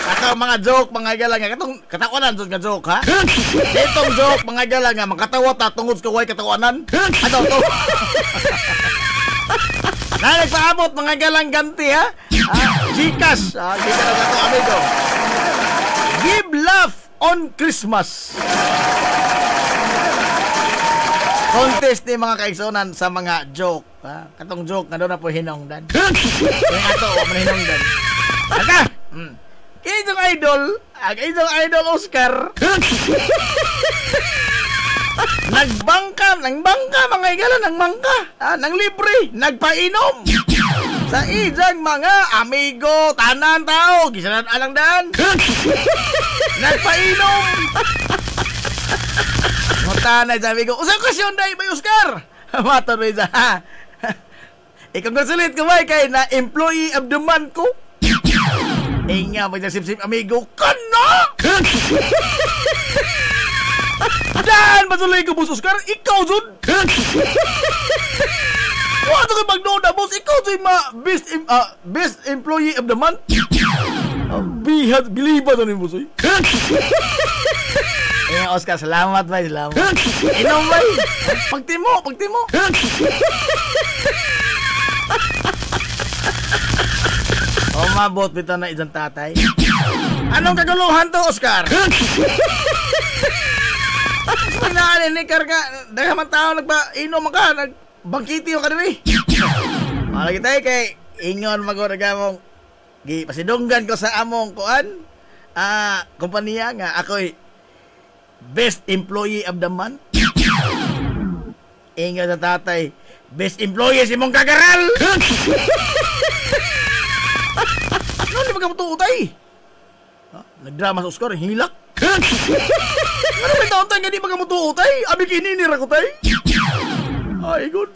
Katong mga joke, mga igala nga. Katawanan nga joke, ha? Itong joke, mga igala nga. Makatawa ta tungod sa kaway katawanan. Ato, to. Na nagpaabot, mga igalang ganti, ha? Gcash. Gcash na ito, amigo. Give Laugh on Christmas. Contest ni mga kaigsonan sa mga joke. Ha? Katong joke na doon na po hinongdan. Kaya ato, man hinongdan. Aka! Kaya itong idol Oscar. Nagbangka mga igala, nang libre, nagpainom. Sa ijang mga amigo, tanan tao, gisanan alang daan. Nagpainom. Mutanay sa amigo, usang kasyon dahi ba Oscar? Maton rin sa, ha? Congratulate ko ba kay na employee of the month ko? Nga, magsasip-sip amigo, kana! Dan, masuloy ko, Boss Oscar, ikaw, Jun! Wala ko magnoda, boss. Ikaw sa'y best employee of the month. Biliba to ni boss. Oscar, salamat ba? Salamat. Inom ba? Pagtimo. Mabot bitaw na isang tatay. Anong kaguluhan to, Oscar? Mas naanin ni Karga. Dahil man tao nagpa-inom ka, bangkiti yung kanina. Malagi tayo kay ingon maguragamong pasidunggan ko sa among kuan kumpanya nga ako'y best employee of the month. Ingon sa tatay, best employee si mong kagaral. Ano di magkamutuutay? Nagdrama sa Oscar, hilak. Ano may taon tayo nga di magkamutuutay? Abi kininira ko tayo. Ay, good.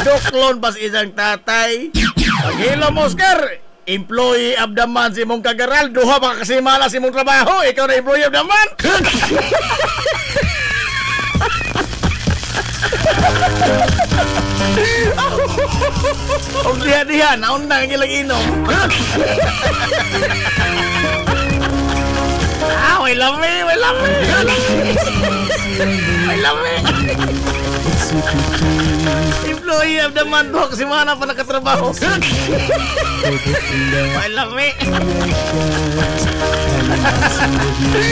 Doklon pas isang tatay. Paghilo mo, Oscar. Employee of the month si mong kagaral. Duha baka kasi mala si mong trabaho. Ikaw na employee of the month. Huwag diha-diha. Naundang ang ilang inom. May lami. Employee of the month ho, kasi mga na pa nakatrabaho. May lami.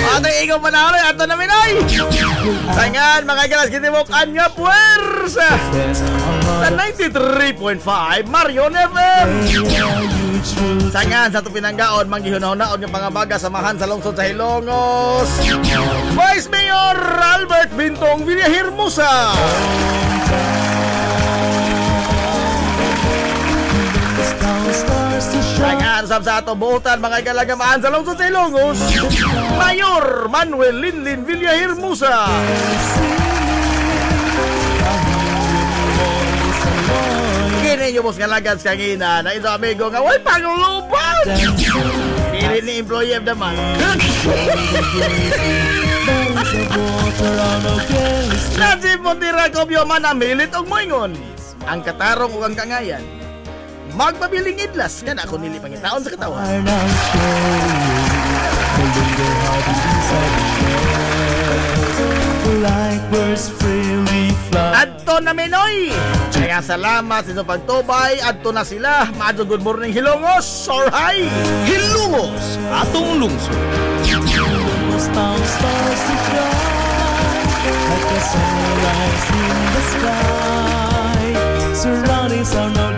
Ato ikaw panahon, ato namin ay. Sangan, mga galas, kitimok anya puwersa sa 93.5 Marion FM. Sangan, sa Tupinanggaon, manggihunahon-naon yung pangabaga samahan sa lungsod sa Hilongos. Vice Mayor Albert Bintong Villahermosa. Sangan, sa ato buutan, mga galagamaan sa lungsod sa Hilongos. Mayor Manuel Linlin Villahermosa. Kini nyo mos ngalagas kangina na ito amigo nga way panglupan. Dili ni employee of the month. Najib mo tira ko biyo man amilit og moingon. Ang katarong ug ang kangayan. Magpabiling idlas kan ako nili pangitaon sa katawan. Adto na Minoy. Kaya salamat sa inyong pagtubay. Adto na sila. Maadto good morning Hilongos or hi Hilongos atong lungsod. those found stars to shine like a sunrise in the sky. Surroundings are no